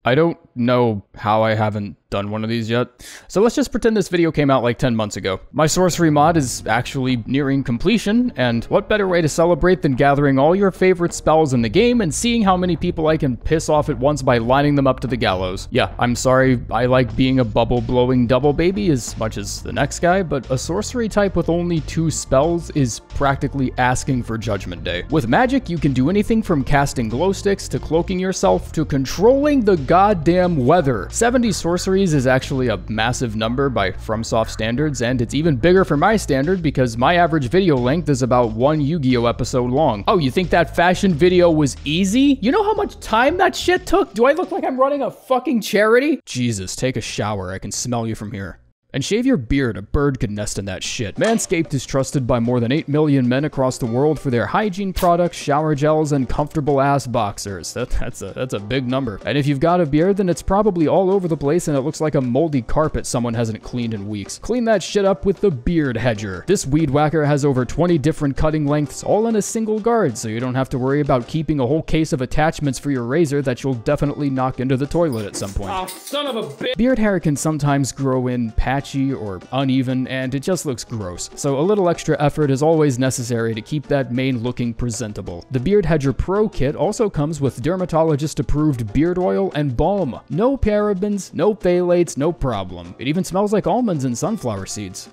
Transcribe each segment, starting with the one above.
I don't know how I haven't done one of these yet, so let's just pretend this video came out like 10 months ago. My sorcery mod is actually nearing completion, and what better way to celebrate than gathering all your favorite spells in the game and seeing how many people I can piss off at once by lining them up to the gallows. Yeah, I'm sorry, I like being a bubble-blowing double baby as much as the next guy, but a sorcery type with only 2 spells is practically asking for Judgment Day. With magic, you can do anything from casting glow sticks to cloaking yourself to controlling the goddamn weather. 70 sorceries is actually a massive number by FromSoft standards, and it's even bigger for my standard because my average video length is about 1 Yu-Gi-Oh episode long. Oh, you think that fashion video was easy? You know how much time that shit took? Do I look like I'm running a fucking charity? Jesus, take a shower. I can smell you from here. And shave your beard, a bird could nest in that shit. Manscaped is trusted by more than 8 million men across the world for their hygiene products, shower gels, and comfortable ass boxers. That's a big number. And if you've got a beard, then it's probably all over the place and it looks like a moldy carpet someone hasn't cleaned in weeks. Clean that shit up with the Beard Hedger. This weed whacker has over 20 different cutting lengths, all in a single guard, so you don't have to worry about keeping a whole case of attachments for your razor that you'll definitely knock into the toilet at some point. Oh, son of a bitch! Beard hair can sometimes grow in patchy or uneven, and it just looks gross. So a little extra effort is always necessary to keep that mane looking presentable. The Beard Hedger Pro kit also comes with dermatologist-approved beard oil and balm. No parabens, no phthalates, no problem. It even smells like almonds and sunflower seeds.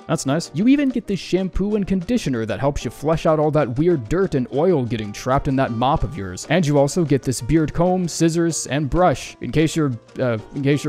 That's nice. You even get this shampoo and conditioner that helps you flush out all that weird dirt and oil getting trapped in that mop of yours. And you also get this beard comb, scissors, and brush in case your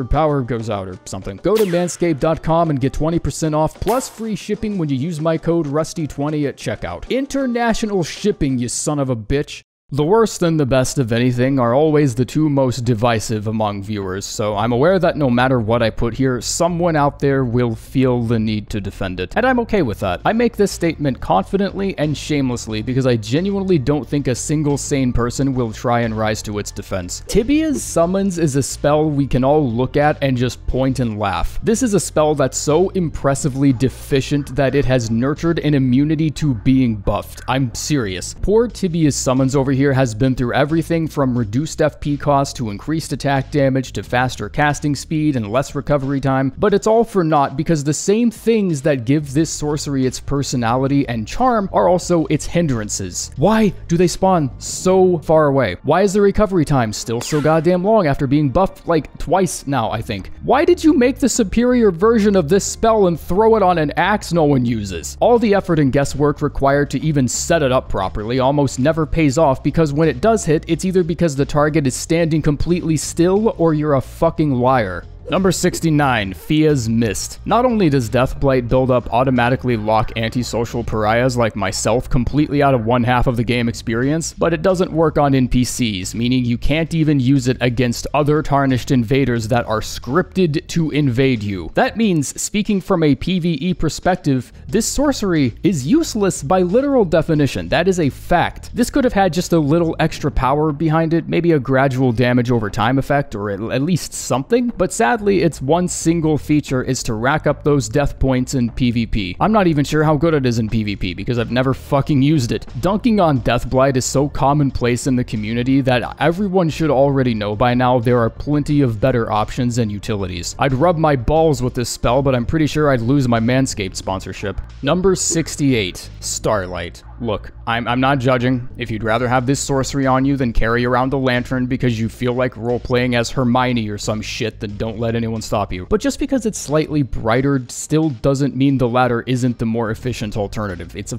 power goes out or something. Go to manscaped.com and get 20% off plus free shipping when you use my code RUSTY20 at checkout. International shipping, you son of a bitch. The worst and the best of anything are always the 2 most divisive among viewers, so I'm aware that no matter what I put here, someone out there will feel the need to defend it, and I'm okay with that. I make this statement confidently and shamelessly because I genuinely don't think a single sane person will try and rise to its defense. Tibia's Summons is a spell we can all look at and just point and laugh. This is a spell that's so impressively deficient that it has nurtured an immunity to being buffed. I'm serious. Poor Tibia's Summons over here has been through everything from reduced FP cost to increased attack damage to faster casting speed and less recovery time, but it's all for naught because the same things that give this sorcery its personality and charm are also its hindrances. Why do they spawn so far away? Why is the recovery time still so goddamn long after being buffed like twice now, I think? Why did you make the superior version of this spell and throw it on an axe no one uses? All the effort and guesswork required to even set it up properly almost never pays off because when it does hit, it's either because the target is standing completely still or you're a fucking liar. Number 69, Fia's Mist. Not only does Deathblight buildup automatically lock antisocial pariahs like myself completely out of 1/2 of the game experience, but it doesn't work on NPCs, meaning you can't even use it against other tarnished invaders that are scripted to invade you. That means, speaking from a PvE perspective, this sorcery is useless by literal definition. That is a fact. This could have had just a little extra power behind it, maybe a gradual damage over time effect, or at least something, but sadly, its one single feature is to rack up those death points in PvP. I'm not even sure how good it is in PvP because I've never fucking used it. Dunking on Deathblight is so commonplace in the community that everyone should already know by now there are plenty of better options and utilities. I'd rub my balls with this spell, but I'm pretty sure I'd lose my Manscaped sponsorship. Number 68, Starlight. Look, I'm not judging. If you'd rather have this sorcery on you than carry around the lantern because you feel like role-playing as Hermione or some shit, then don't let anyone stop you. But just because it's slightly brighter still doesn't mean the latter isn't the more efficient alternative. It's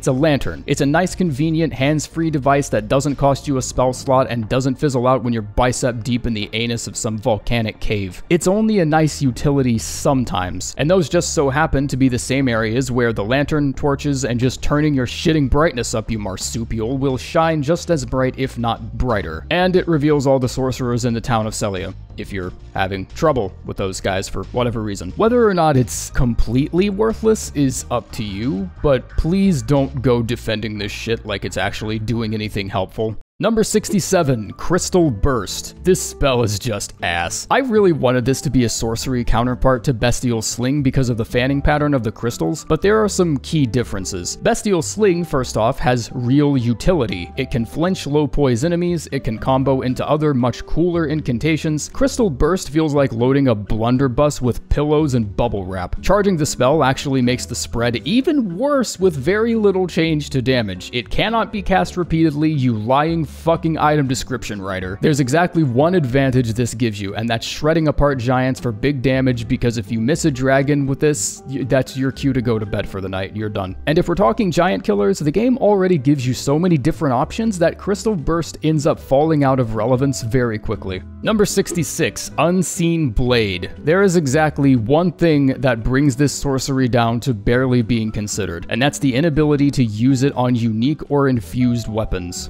a lantern. It's a nice, convenient, hands-free device that doesn't cost you a spell slot and doesn't fizzle out when you're bicep deep in the anus of some volcanic cave. It's only a nice utility sometimes, and those just so happen to be the same areas where the lantern, torches, and just turning your shitting brightness up, you marsupial, will shine just as bright, if not brighter. And it reveals all the sorcerers in the town of Celia, if you're having trouble with those guys for whatever reason. Whether or not it's completely worthless is up to you, but please don't go defending this shit like it's actually doing anything helpful. Number 67, Crystal Burst. This spell is just ass. I really wanted this to be a sorcery counterpart to Bestial Sling because of the fanning pattern of the crystals, but there are some key differences. Bestial Sling, first off, has real utility. It can flinch low poise enemies, it can combo into other much cooler incantations. Crystal Burst feels like loading a blunderbuss with pillows and bubble wrap. Charging the spell actually makes the spread even worse with very little change to damage. It cannot be cast repeatedly, you lying fucking item description writer. There's exactly one advantage this gives you, and that's shredding apart giants for big damage, because if you miss a dragon with this, that's your cue to go to bed for the night. You're done. And if we're talking giant killers, the game already gives you so many different options that Crystal Burst ends up falling out of relevance very quickly. Number 66, Unseen Blade. There is exactly one thing that brings this sorcery down to barely being considered, and that's the inability to use it on unique or infused weapons.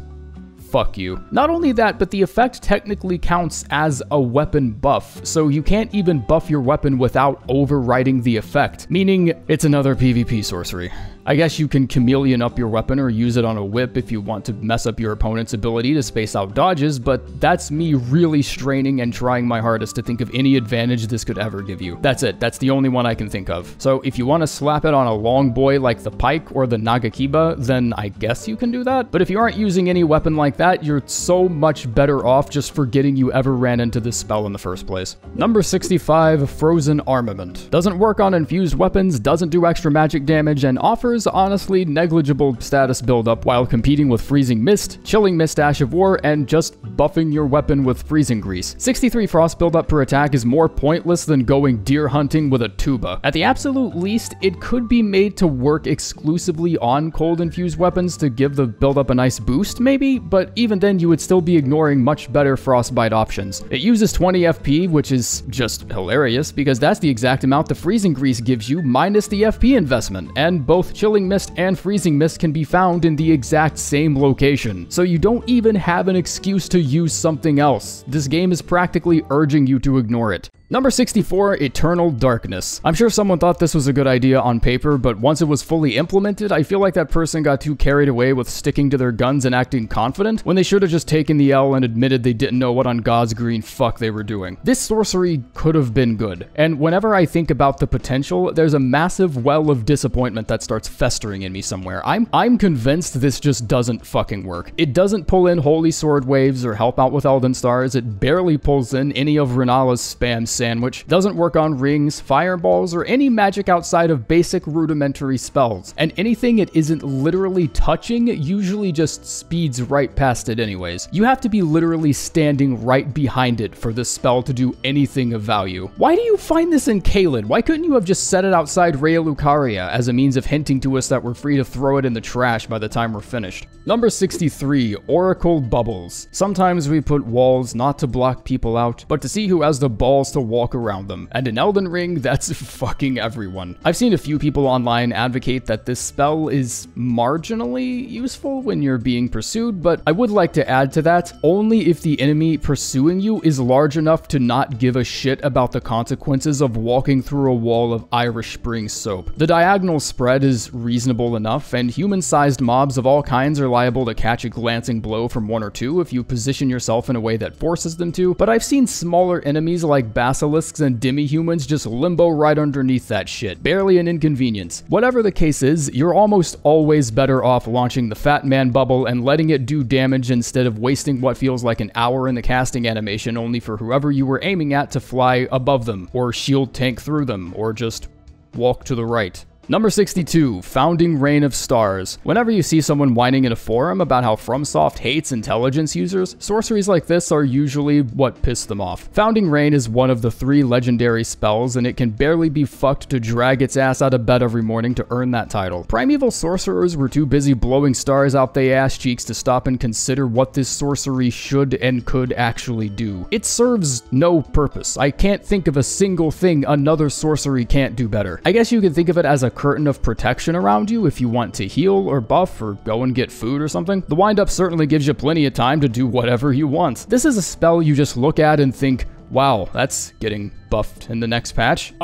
Fuck you. Not only that, but the effect technically counts as a weapon buff, so you can't even buff your weapon without overriding the effect, meaning it's another PvP sorcery. I guess you can chameleon up your weapon or use it on a whip if you want to mess up your opponent's ability to space out dodges, but that's me really straining and trying my hardest to think of any advantage this could ever give you. That's it. That's the only one I can think of. So if you want to slap it on a long boy like the pike or the Nagakiba, then I guess you can do that. But if you aren't using any weapon like that, you're so much better off just forgetting you ever ran into this spell in the first place. Number 65, Frozen Armament. Doesn't work on infused weapons, doesn't do extra magic damage, and offers honestly negligible status buildup while competing with Freezing Mist, Chilling Mist Ash of War, and just buffing your weapon with Freezing Grease. 63 frost buildup per attack is more pointless than going deer hunting with a tuba. At the absolute least, it could be made to work exclusively on cold infused weapons to give the buildup a nice boost, maybe, but even then you would still be ignoring much better frostbite options. It uses 20 FP, which is just hilarious because that's the exact amount the Freezing Grease gives you minus the FP investment, and both Chilling Mist and Freezing Mist can be found in the exact same location, so you don't even have an excuse to use something else. This game is practically urging you to ignore it. Number 64, Eternal Darkness. I'm sure someone thought this was a good idea on paper, but once it was fully implemented, I feel like that person got too carried away with sticking to their guns and acting confident, when they should have just taken the L and admitted they didn't know what on God's green fuck they were doing. This sorcery could have been good, and whenever I think about the potential, there's a massive well of disappointment that starts festering in me somewhere. I'm convinced this just doesn't fucking work. It doesn't pull in Holy Sword waves or help out with Elden Stars, it barely pulls in any of Renala's spam sandwich, doesn't work on rings, fireballs, or any magic outside of basic rudimentary spells, and anything it isn't literally touching usually just speeds right past it anyways. You have to be literally standing right behind it for this spell to do anything of value. Why do you find this in Caelid? Why couldn't you have just set it outside Rhea Lucaria as a means of hinting to us that we're free to throw it in the trash by the time we're finished? Number 63, Oracle Bubbles. Sometimes we put walls not to block people out, but to see who has the balls to walk around them. And in Elden Ring, that's fucking everyone. I've seen a few people online advocate that this spell is marginally useful when you're being pursued, but I would like to add to that, only if the enemy pursuing you is large enough to not give a shit about the consequences of walking through a wall of Irish Spring soap. The diagonal spread is reasonable enough, and human-sized mobs of all kinds are liable to catch a glancing blow from one or two if you position yourself in a way that forces them to, but I've seen smaller enemies like basilisks and demi-humans just limbo right underneath that shit. Barely an inconvenience. Whatever the case is, you're almost always better off launching the Fat Man bubble and letting it do damage instead of wasting what feels like an hour in the casting animation only for whoever you were aiming at to fly above them, or shield tank through them, or just walk to the right. Number 62, Founding Reign of Stars. Whenever you see someone whining in a forum about how FromSoft hates intelligence users, sorceries like this are usually what piss them off. Founding Reign is one of the 3 legendary spells, and it can barely be fucked to drag its ass out of bed every morning to earn that title. Primeval sorcerers were too busy blowing stars out they ass cheeks to stop and consider what this sorcery should and could actually do. It serves no purpose. I can't think of a single thing another sorcery can't do better. I guess you can think of it as a curtain of protection around you if you want to heal or buff or go and get food or something. The wind-up certainly gives you plenty of time to do whatever you want. This is a spell you just look at and think, wow, that's getting buffed in the next patch.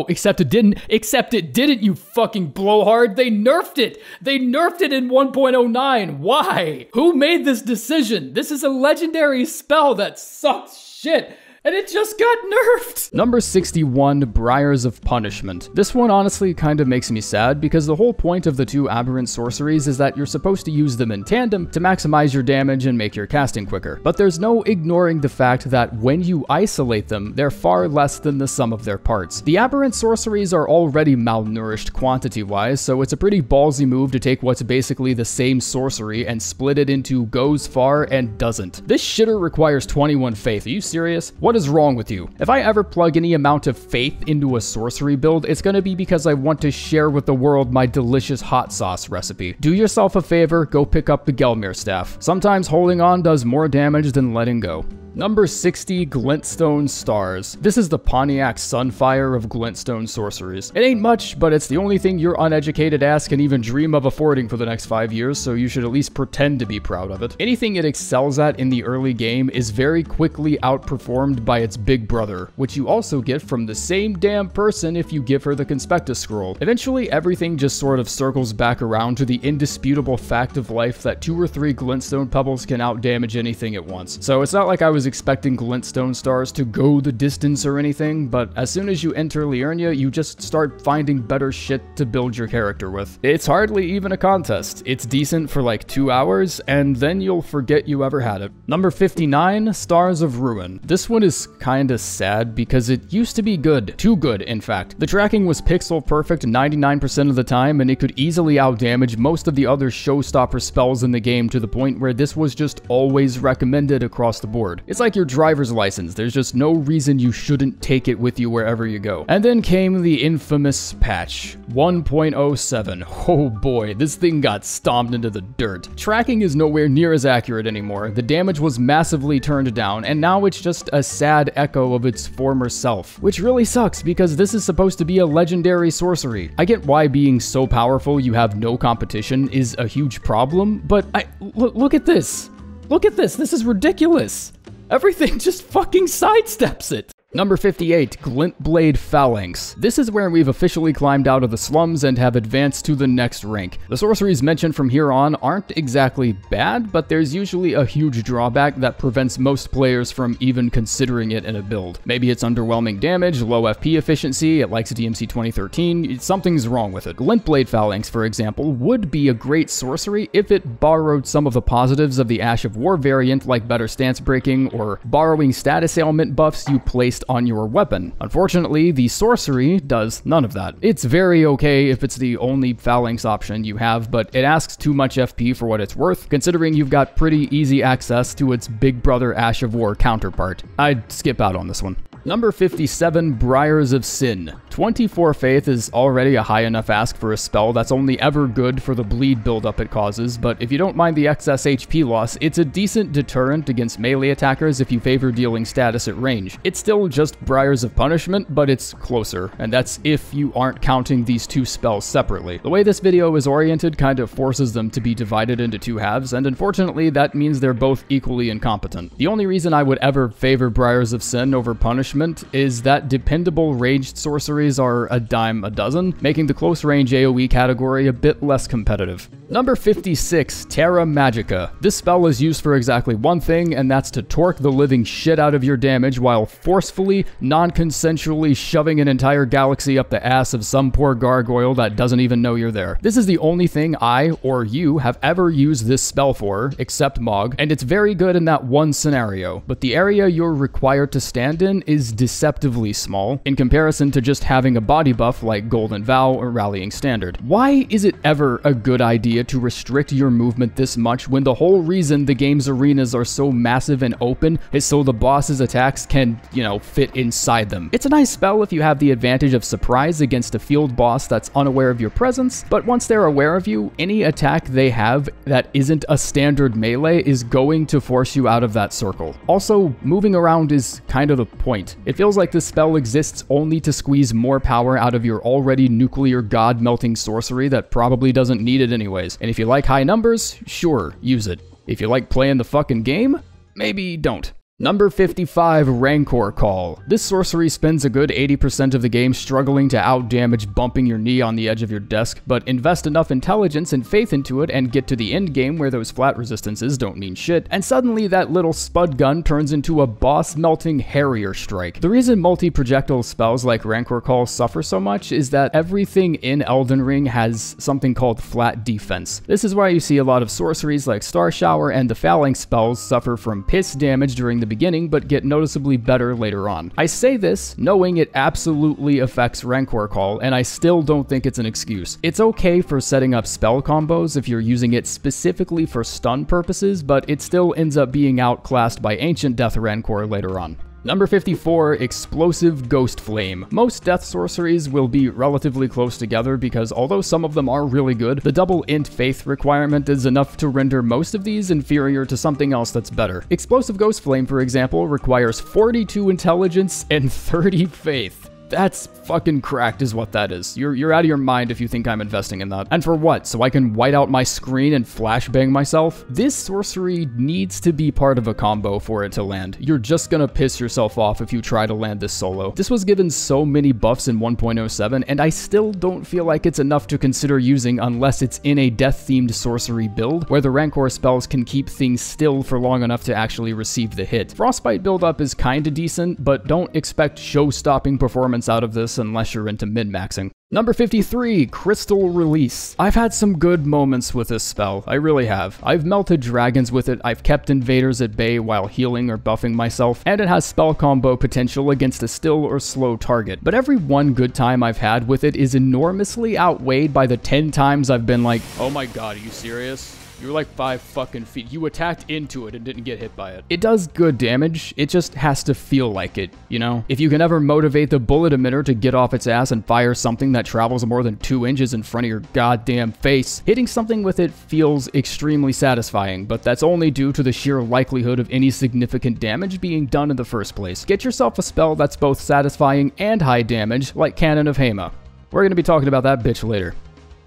Except it didn't, you fucking blowhard. They nerfed it. They nerfed it in 1.09. Why? Who made this decision? This is a legendary spell that sucks shit. And it just got nerfed! Number 61, Briars of Punishment. This one honestly kind of makes me sad because the whole point of the two aberrant sorceries is that you're supposed to use them in tandem to maximize your damage and make your casting quicker. But there's no ignoring the fact that when you isolate them, they're far less than the sum of their parts. The aberrant sorceries are already malnourished quantity-wise, so it's a pretty ballsy move to take what's basically the same sorcery and split it into goes far and doesn't. This shitter requires 21 faith. Are you serious? What is wrong with you? If I ever plug any amount of faith into a sorcery build, it's gonna be because I want to share with the world my delicious hot sauce recipe. Do yourself a favor, go pick up the Gelmir staff. Sometimes holding on does more damage than letting go. Number 60, Glintstone Stars. This is the Pontiac Sunfire of Glintstone sorceries. It ain't much, but it's the only thing your uneducated ass can even dream of affording for the next 5 years, so you should at least pretend to be proud of it. Anything it excels at in the early game is very quickly outperformed by its big brother, which you also get from the same damn person if you give her the Conspectus Scroll. Eventually, everything just sort of circles back around to the indisputable fact of life that 2 or 3 Glintstone Pebbles can outdamage anything at once. So it's not like I was expecting Glintstone Stars to go the distance or anything, but as soon as you enter Liurnia, you just start finding better shit to build your character with. It's hardly even a contest. It's decent for like 2 hours, and then you'll forget you ever had it. Number 59, Stars of Ruin. This one is kinda sad because it used to be good. Too good, in fact. The tracking was pixel perfect 99% of the time, and it could easily outdamage most of the other showstopper spells in the game to the point where this was just always recommended across the board. It's like your driver's license. There's just no reason you shouldn't take it with you wherever you go. And then came the infamous patch, 1.07. Oh boy, this thing got stomped into the dirt. Tracking is nowhere near as accurate anymore. The damage was massively turned down, and now it's just a sad echo of its former self, which really sucks because this is supposed to be a legendary sorcery. I get why being so powerful you have no competition is a huge problem, but look at this. Look at this. This is ridiculous. Everything just fucking sidesteps it. Number 58, Glintblade Phalanx. This is where we've officially climbed out of the slums and have advanced to the next rank. The sorceries mentioned from here on aren't exactly bad, but there's usually a huge drawback that prevents most players from even considering it in a build. Maybe it's underwhelming damage, low FP efficiency, it likes DMC 2013, something's wrong with it. Glintblade Phalanx, for example, would be a great sorcery if it borrowed some of the positives of the Ash of War variant, like better stance breaking or borrowing status ailment buffs you placed on your weapon. Unfortunately, the sorcery does none of that. It's very okay if it's the only phalanx option you have, but it asks too much FP for what it's worth, considering you've got pretty easy access to its big brother Ash of War counterpart. I'd skip out on this one. Number 57, Briars of Sin. 24 faith is already a high enough ask for a spell that's only ever good for the bleed buildup it causes, but if you don't mind the excess HP loss, it's a decent deterrent against melee attackers if you favor dealing status at range. It's still just Briars of Punishment, but it's closer, and that's if you aren't counting these two spells separately. The way this video is oriented kind of forces them to be divided into two halves, and unfortunately that means they're both equally incompetent. The only reason I would ever favor Briars of Sin over Punishment is that dependable ranged sorceries are a dime a dozen, making the close range AoE category a bit less competitive. Number 56, Terra Magica. This spell is used for exactly one thing, and that's to torque the living shit out of your damage while forcefully, non-consensually shoving an entire galaxy up the ass of some poor gargoyle that doesn't even know you're there. This is the only thing I, or you, have ever used this spell for, except Mog, and it's very good in that one scenario, but the area you're required to stand in is deceptively small in comparison to just having a body buff like Golden Vow or Rallying Standard. Why is it ever a good idea to restrict your movement this much when the whole reason the game's arenas are so massive and open is so the boss's attacks can, fit inside them? It's a nice spell if you have the advantage of surprise against a field boss that's unaware of your presence, but once they're aware of you, any attack they have that isn't a standard melee is going to force you out of that circle. Also, moving around is kind of the point. It feels like this spell exists only to squeeze more power out of your already nuclear god-melting sorcery that probably doesn't need it anyways. And if you like high numbers, sure, use it. If you like playing the fucking game, maybe don't. Number 55, Rancor Call. This sorcery spends a good 80% of the game struggling to outdamage bumping your knee on the edge of your desk, but invest enough intelligence and faith into it and get to the end game where those flat resistances don't mean shit, and suddenly that little spud gun turns into a boss-melting Harrier Strike. The reason multi-projectile spells like Rancor Call suffer so much is that everything in Elden Ring has something called flat defense. This is why you see a lot of sorceries like Star Shower and the Phalanx spells suffer from piss damage during the beginning but get noticeably better later on. I say this knowing it absolutely affects Rancor Call, and I still don't think it's an excuse. It's okay for setting up spell combos if you're using it specifically for stun purposes, but it still ends up being outclassed by Ancient Death Rancor later on. Number 54, Explosive Ghost Flame. Most death sorceries will be relatively close together because although some of them are really good, the double int faith requirement is enough to render most of these inferior to something else that's better. Explosive Ghost Flame, for example, requires 42 intelligence and 30 faith. That's fucking cracked is what that is. You're out of your mind if you think I'm investing in that. And for what? So I can white out my screen and flashbang myself? This sorcery needs to be part of a combo for it to land. You're just gonna piss yourself off if you try to land this solo. This was given so many buffs in 1.07, and I still don't feel like it's enough to consider using unless it's in a death-themed sorcery build, where the Rancor spells can keep things still for long enough to actually receive the hit. Frostbite build-up is kinda decent, but don't expect show-stopping performance out of this unless you're into min-maxing. Number 53, Crystal Release. I've had some good moments with this spell, I really have. I've melted dragons with it, I've kept invaders at bay while healing or buffing myself, and it has spell combo potential against a still or slow target. But every one good time I've had with it is enormously outweighed by the 10 times I've been like, oh my god, are you serious? You're like 5 fucking feet. You attacked into it and didn't get hit by it. It does good damage, it just has to feel like it, you know? If you can ever motivate the bullet emitter to get off its ass and fire something that travels more than 2 inches in front of your goddamn face, hitting something with it feels extremely satisfying, but that's only due to the sheer likelihood of any significant damage being done in the first place. Get yourself a spell that's both satisfying and high damage, like Cannon of Hema. We're gonna be talking about that bitch later.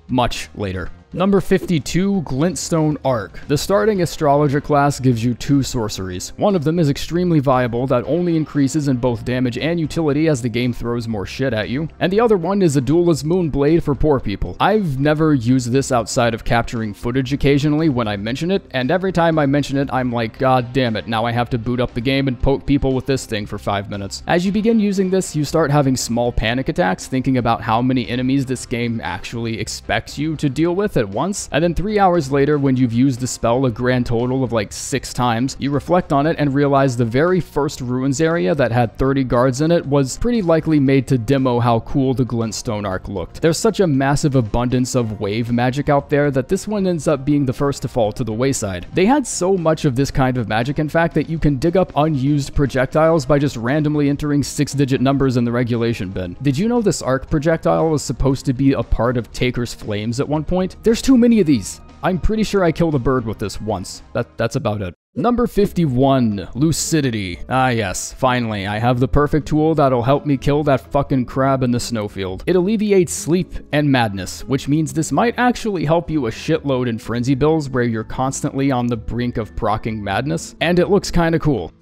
Much later. Number 52, Glintstone Arc. The starting astrologer class gives you 2 sorceries. One of them is extremely viable that only increases in both damage and utility as the game throws more shit at you, and the other one is a Duelist Moonblade for poor people. I've never used this outside of capturing footage occasionally when I mention it, and every time I mention it, I'm like, god damn it, now I have to boot up the game and poke people with this thing for 5 minutes. As you begin using this, you start having small panic attacks thinking about how many enemies this game actually expects you to deal with at once, and then 3 hours later, when you've used the spell a grand total of like 6 times, you reflect on it and realize the very first ruins area that had 30 guards in it was pretty likely made to demo how cool the Glintstone Arc looked. There's such a massive abundance of wave magic out there that this one ends up being the first to fall to the wayside. They had so much of this kind of magic, in fact, that you can dig up unused projectiles by just randomly entering 6-digit numbers in the regulation bin. Did you know this arc projectile was supposed to be a part of Taker's Flames at one point? There's too many of these. I'm pretty sure I killed a bird with this once. That's about it. Number 51, Lucidity. Ah yes, finally, I have the perfect tool that'll help me kill that fucking crab in the snowfield. It alleviates sleep and madness, which means this might actually help you a shitload in frenzy builds where you're constantly on the brink of proccing madness, and it looks kinda cool.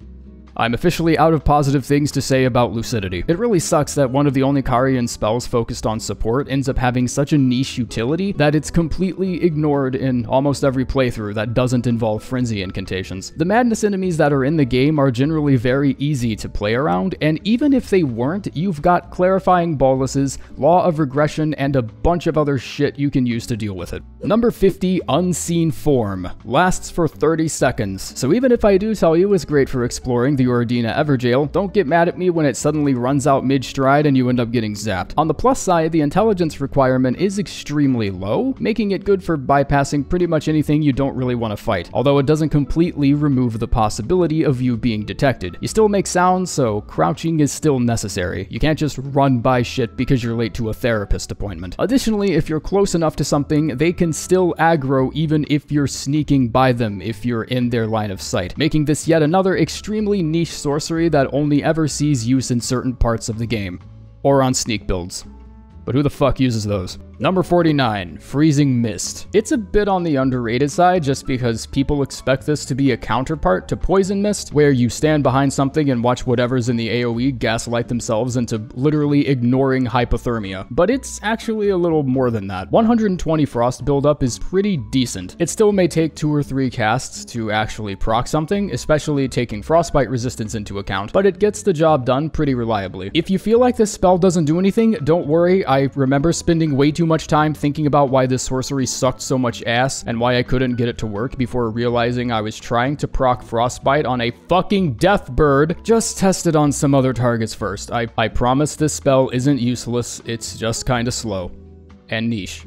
I'm officially out of positive things to say about Lucidity. It really sucks that one of the only Karian spells focused on support ends up having such a niche utility that it's completely ignored in almost every playthrough that doesn't involve frenzy incantations. The madness enemies that are in the game are generally very easy to play around, and even if they weren't, you've got clarifying boluses, law of regression, and a bunch of other shit you can use to deal with it. Number 50, Unseen Form. Lasts for 30 seconds, so even if I do tell you it's great for exploring the Ordina Everjail, don't get mad at me when it suddenly runs out mid-stride and you end up getting zapped. On the plus side, the intelligence requirement is extremely low, making it good for bypassing pretty much anything you don't really want to fight, although it doesn't completely remove the possibility of you being detected. You still make sounds, so crouching is still necessary. You can't just run by shit because you're late to a therapist appointment. Additionally, if you're close enough to something, they can still aggro even if you're sneaking by them if you're in their line of sight, making this yet another extremely niche sorcery that only ever sees use in certain parts of the game, or on sneak builds. but who the fuck uses those? Number 49, Freezing Mist. It's a bit on the underrated side just because people expect this to be a counterpart to Poison Mist, where you stand behind something and watch whatever's in the AoE gaslight themselves into literally ignoring hypothermia. But it's actually a little more than that. 120 frost buildup is pretty decent. It still may take 2 or 3 casts to actually proc something, especially taking frostbite resistance into account, but it gets the job done pretty reliably. If you feel like this spell doesn't do anything, don't worry. I remember spending way too much time thinking about why this sorcery sucked so much ass and why I couldn't get it to work before realizing I was trying to proc frostbite on a fucking death bird. Just test it on some other targets first. I promise this spell isn't useless, it's just kinda slow. And niche.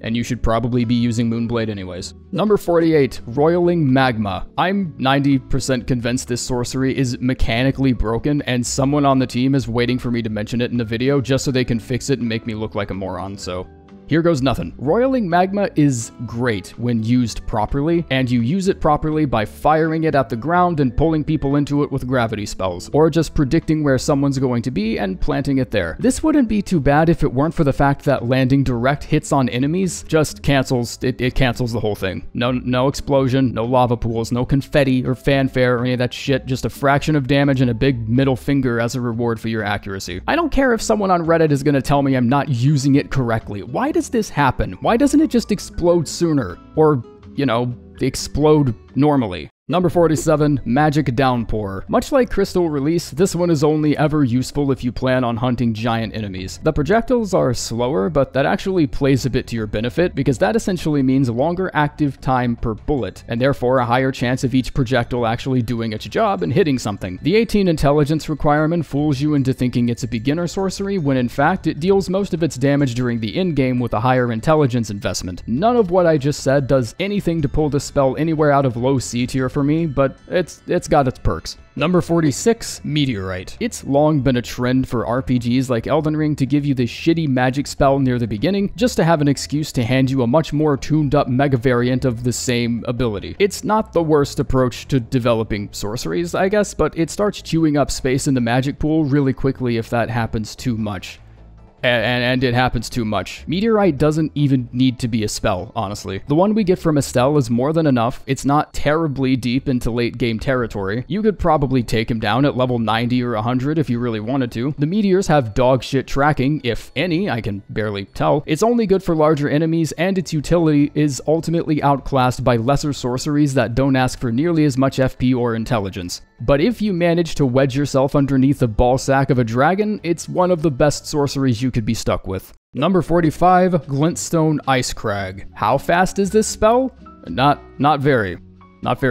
And you should probably be using Moonblade anyways. Number 48, Roiling Magma. I'm 90% convinced this sorcery is mechanically broken, and someone on the team is waiting for me to mention it in the video just so they can fix it and make me look like a moron, so here goes nothing. Roiling Magma is great when used properly, and you use it properly by firing it at the ground and pulling people into it with gravity spells, or just predicting where someone's going to be and planting it there. This wouldn't be too bad if it weren't for the fact that landing direct hits on enemies just cancels, it cancels the whole thing. No explosion, no lava pools, no confetti or fanfare or any of that shit, just a fraction of damage and a big middle finger as a reward for your accuracy. I don't care if someone on Reddit is gonna tell me I'm not using it correctly. Why does this happen? Why doesn't it just explode sooner? Or, you know, explode normally? Number 47, Magic Downpour. Much like Crystal Release, this one is only ever useful if you plan on hunting giant enemies. The projectiles are slower, but that actually plays a bit to your benefit because that essentially means longer active time per bullet, and therefore a higher chance of each projectile actually doing its job and hitting something. The 18 intelligence requirement fools you into thinking it's a beginner sorcery when in fact it deals most of its damage during the endgame with a higher intelligence investment. None of what I just said does anything to pull this spell anywhere out of low C tier for me, but it's got its perks. Number 46, Meteorite. It's long been a trend for RPGs like Elden Ring to give you this shitty magic spell near the beginning, just to have an excuse to hand you a much more tuned up mega variant of the same ability. It's not the worst approach to developing sorceries, I guess, but it starts chewing up space in the magic pool really quickly if that happens too much. And it happens too much. Meteorite doesn't even need to be a spell, honestly. The one we get from Estelle is more than enough. It's not terribly deep into late game territory. You could probably take him down at level 90 or 100 if you really wanted to. The meteors have dog shit tracking, if any, I can barely tell. It's only good for larger enemies, and its utility is ultimately outclassed by lesser sorceries that don't ask for nearly as much FP or intelligence. But if you manage to wedge yourself underneath the ballsack of a dragon, it's one of the best sorceries you could be stuck with. Number 45, Glintstone Ice Crag. How fast is this spell? Not very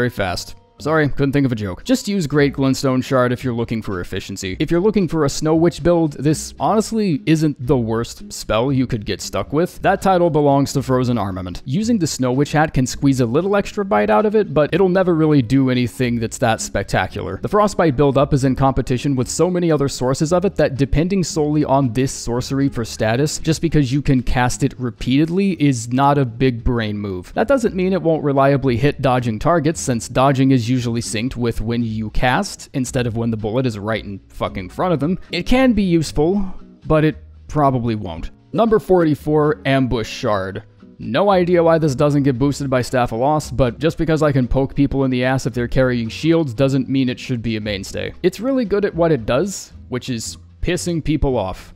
fast. Sorry, couldn't think of a joke. Just use Great Glintstone Shard if you're looking for efficiency. If you're looking for a Snow Witch build, this honestly isn't the worst spell you could get stuck with. That title belongs to Frozen Armament. Using the Snow Witch hat can squeeze a little extra bite out of it, but it'll never really do anything that's that spectacular. The Frostbite buildup is in competition with so many other sources of it that depending solely on this sorcery for status, just because you can cast it repeatedly, is not a big brain move. That doesn't mean it won't reliably hit dodging targets, since dodging is usually synced with when you cast, instead of when the bullet is right in fucking front of them. It can be useful, but it probably won't. Number 44, Ambush Shard. No idea why this doesn't get boosted by Staff of Loss, but just because I can poke people in the ass if they're carrying shields doesn't mean it should be a mainstay. It's really good at what it does, which is pissing people off,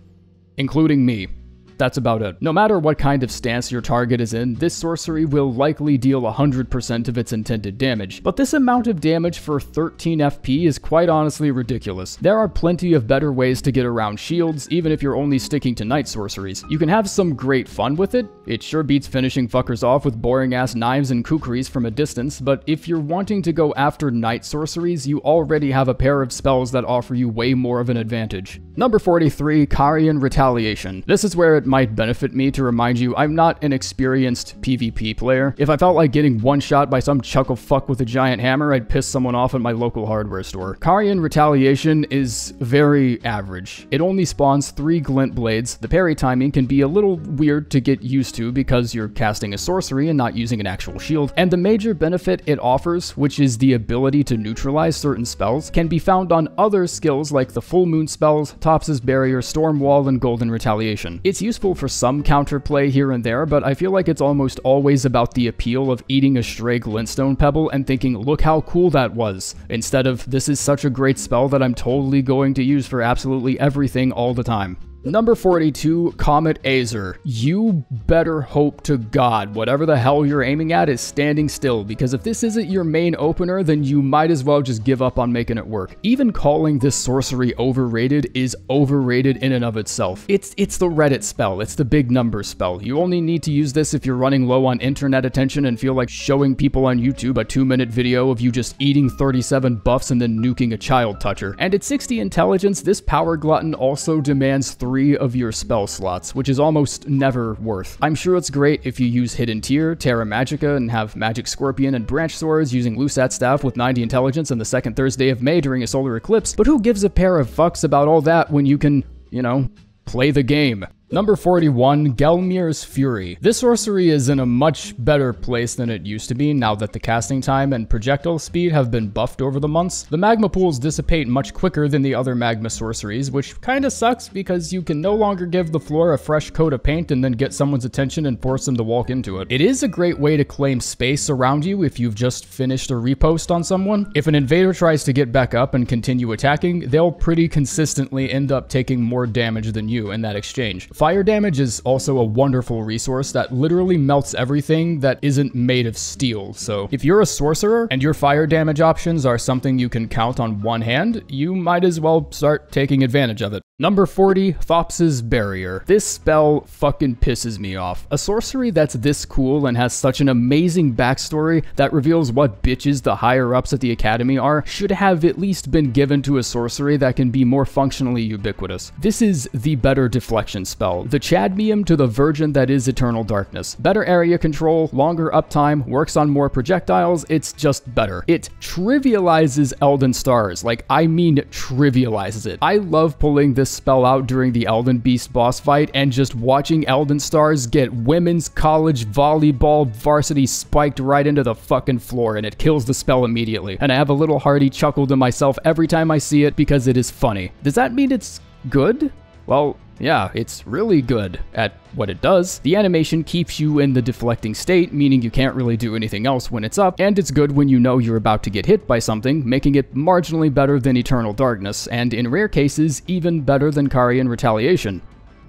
including me. That's about it. No matter what kind of stance your target is in, this sorcery will likely deal 100% of its intended damage. But this amount of damage for 13 FP is quite honestly ridiculous. There are plenty of better ways to get around shields, even if you're only sticking to night sorceries. You can have some great fun with it. It sure beats finishing fuckers off with boring ass knives and kukris from a distance, but if you're wanting to go after night sorceries, you already have a pair of spells that offer you way more of an advantage. Number 43, Carian Retaliation. This is where it might benefit me to remind you I'm not an experienced PvP player. If I felt like getting one shot by some chuckle fuck with a giant hammer, I'd piss someone off at my local hardware store. Carian Retaliation is very average. It only spawns 3 glint blades. The parry timing can be a little weird to get used to because you're casting a sorcery and not using an actual shield, and the major benefit it offers, which is the ability to neutralize certain spells, can be found on other skills like the Full Moon spells, Tops's Barrier, Storm Wall, and Golden Retaliation. It's useful useful for some counterplay here and there, but I feel like it's almost always about the appeal of eating a stray glintstone pebble and thinking, look how cool that was, instead of, this is such a great spell that I'm totally going to use for absolutely everything all the time. Number 42, Comet Azer. You better hope to God whatever the hell you're aiming at is standing still, because if this isn't your main opener, then you might as well just give up on making it work. Even calling this sorcery overrated is overrated in and of itself. It's the Reddit spell, it's the big numbers spell. You only need to use this if you're running low on internet attention and feel like showing people on YouTube a 2-minute video of you just eating 37 buffs and then nuking a child toucher. And at 60 intelligence, this power glutton also demands 3 of your spell slots, which is almost never worth. I'm sure it's great if you use Hidden Tear, Terra Magica, and have Magic Scorpion and Branch Swords using Lusat Staff with 90 intelligence on the second Thursday of May during a solar eclipse, but who gives a pair of fucks about all that when you can, you know, play the game? Number 41, Gelmir's Fury. This sorcery is in a much better place than it used to be now that the casting time and projectile speed have been buffed over the months. The magma pools dissipate much quicker than the other magma sorceries, which kinda sucks because you can no longer give the floor a fresh coat of paint and then get someone's attention and force them to walk into it. It is a great way to claim space around you if you've just finished a repost on someone. If an invader tries to get back up and continue attacking, they'll pretty consistently end up taking more damage than you in that exchange. Fire damage is also a wonderful resource that literally melts everything that isn't made of steel, so if you're a sorcerer and your fire damage options are something you can count on one hand, you might as well start taking advantage of it. Number 40, Thops's Barrier. This spell fucking pisses me off. A sorcery that's this cool and has such an amazing backstory that reveals what bitches the higher-ups at the academy are should have at least been given to a sorcery that can be more functionally ubiquitous. This is the better deflection spell, the Chadmium to the virgin that is Eternal Darkness. Better area control, longer uptime, works on more projectiles, it's just better. It trivializes Elden Stars, like I mean trivializes it. I love pulling this spell out during the Elden Beast boss fight and just watching Elden Stars get women's college volleyball varsity spiked right into the fucking floor, and it kills the spell immediately. And I have a little hearty chuckle to myself every time I see it because it is funny. Does that mean it's good? Well, yeah, it's really good at what it does. The animation keeps you in the deflecting state, meaning you can't really do anything else when it's up, and it's good when you know you're about to get hit by something, making it marginally better than Eternal Darkness, and in rare cases, even better than Carian Retaliation.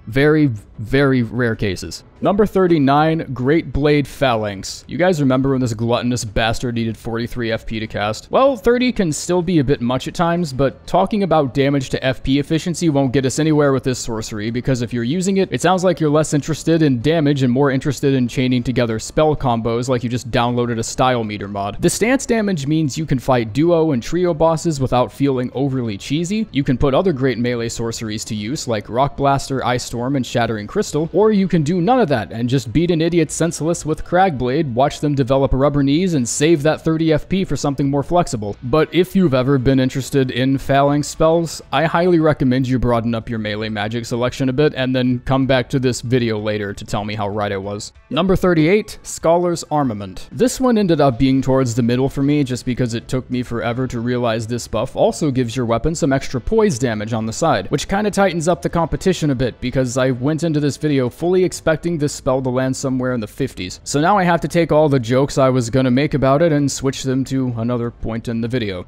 Very, very rare cases. Number 39, Great Blade Phalanx. You guys remember when this gluttonous bastard needed 43 FP to cast? Well, 30 can still be a bit much at times, but talking about damage to FP efficiency won't get us anywhere with this sorcery, because if you're using it, it sounds like you're less interested in damage and more interested in chaining together spell combos like you just downloaded a style meter mod. The stance damage means you can fight duo and trio bosses without feeling overly cheesy. You can put other great melee sorceries to use, like Rock Blaster, Ice Storm, and Shattering Crystal, or you can do none of that and just beat an idiot senseless with Cragblade, watch them develop rubber knees, and save that 30 FP for something more flexible. But if you've ever been interested in Phalanx spells, I highly recommend you broaden up your melee magic selection a bit and then come back to this video later to tell me how right I was. Number 38, Scholar's Armament. This one ended up being towards the middle for me just because it took me forever to realize this buff also gives your weapon some extra poise damage on the side, which kind of tightens up the competition a bit because I went into this video fully expecting this spell to land somewhere in the 50s. So now I have to take all the jokes I was gonna make about it and switch them to another point in the video.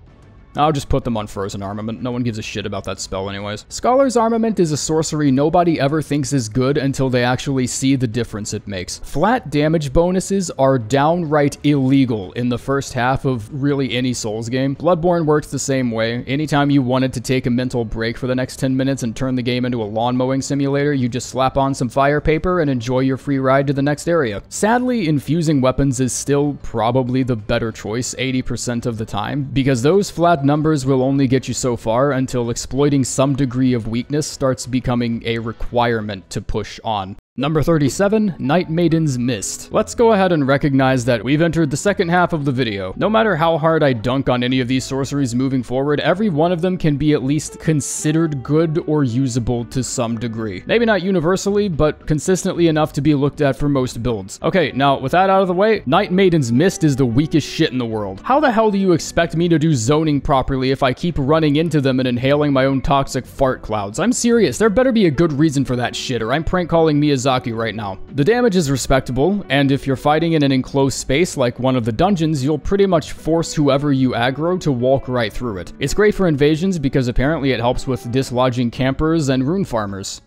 I'll just put them on Frozen Armament. No one gives a shit about that spell anyways. Scholar's Armament is a sorcery nobody ever thinks is good until they actually see the difference it makes. Flat damage bonuses are downright illegal in the first half of really any Souls game. Bloodborne works the same way. Anytime you wanted to take a mental break for the next 10 minutes and turn the game into a lawn mowing simulator, you just slap on some fire paper and enjoy your free ride to the next area. Sadly, infusing weapons is still probably the better choice 80% of the time, because those flat numbers will only get you so far until exploiting some degree of weakness starts becoming a requirement to push on. Number 37, Night Maiden's Mist. Let's go ahead and recognize that we've entered the second half of the video. No matter how hard I dunk on any of these sorceries moving forward, every one of them can be at least considered good or usable to some degree. Maybe not universally, but consistently enough to be looked at for most builds. Okay, now with that out of the way, Night Maiden's Mist is the weakest shit in the world. How the hell do you expect me to do zoning properly if I keep running into them and inhaling my own toxic fart clouds? I'm serious, there better be a good reason for that shit, or I'm prank calling Miyazaki right now. The damage is respectable, and if you're fighting in an enclosed space like one of the dungeons, you'll pretty much force whoever you aggro to walk right through it. It's great for invasions because apparently it helps with dislodging campers and rune farmers.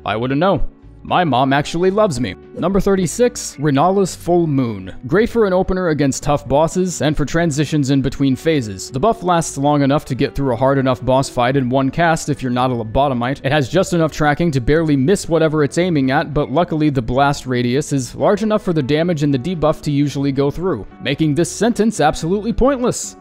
I wouldn't know. My mom actually loves me. Number 36, Renala's Full Moon. Great for an opener against tough bosses and for transitions in between phases. The buff lasts long enough to get through a hard enough boss fight in one cast if you're not a lobotomite. It has just enough tracking to barely miss whatever it's aiming at, but luckily the blast radius is large enough for the damage and the debuff to usually go through, making this sentence absolutely pointless.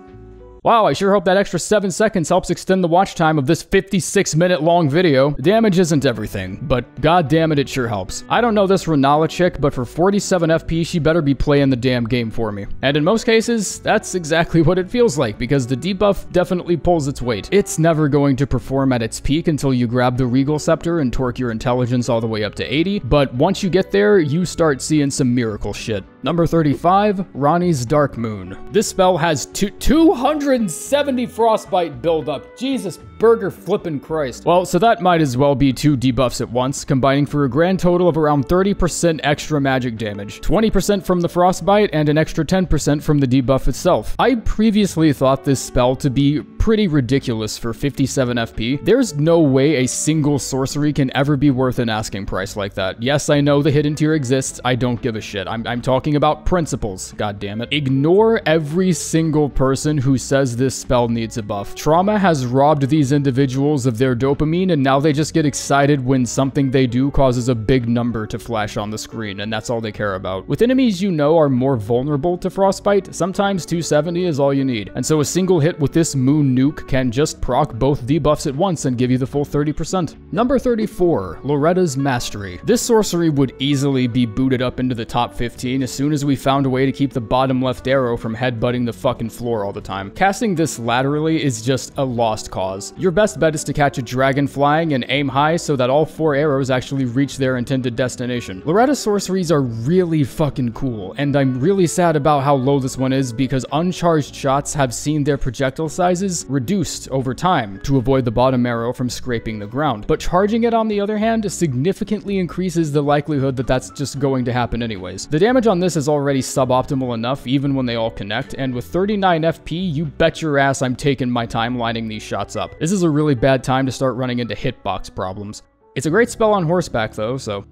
Wow, I sure hope that extra 7 seconds helps extend the watch time of this 56-minute long video. Damage isn't everything, but god damn it, it sure helps. I don't know this Renala chick, but for 47 FP, she better be playing the damn game for me. And in most cases, that's exactly what it feels like, because the debuff definitely pulls its weight. It's never going to perform at its peak until you grab the Regal Scepter and torque your intelligence all the way up to 80, but once you get there, you start seeing some miracle shit. Number 35, Ronnie's Dark Moon. This spell has 270 frostbite buildup. Jesus burger flippin' Christ. Well, so that might as well be 2 debuffs at once, combining for a grand total of around 30% extra magic damage, 20% from the frostbite, and an extra 10% from the debuff itself. I previously thought this spell to be pretty ridiculous for 57 FP. There's no way a single sorcery can ever be worth an asking price like that. Yes, I know the hidden tier exists. I don't give a shit. I'm talking about principles, god damn it. Ignore every single person who says this spell needs a buff. Trauma has robbed these individuals of their dopamine, and now they just get excited when something they do causes a big number to flash on the screen, and that's all they care about. With enemies you know are more vulnerable to frostbite, sometimes 270 is all you need. And so a single hit with this moon nuke can just proc both debuffs at once and give you the full 30%. Number 34, Loretta's Mastery. This sorcery would easily be booted up into the top 15 as soon as we found a way to keep the bottom left arrow from headbutting the fucking floor all the time. Casting this laterally is just a lost cause. Your best bet is to catch a dragon flying and aim high so that all 4 arrows actually reach their intended destination. Loretta's sorceries are really fucking cool, and I'm really sad about how low this one is because uncharged shots have seen their projectile sizes reduced over time to avoid the bottom arrow from scraping the ground. But charging it, on the other hand, significantly increases the likelihood that that's just going to happen anyways. The damage on this is already suboptimal enough even when they all connect, and with 39 FP, you bet your ass I'm taking my time lining these shots up. This is a really bad time to start running into hitbox problems. It's a great spell on horseback though, so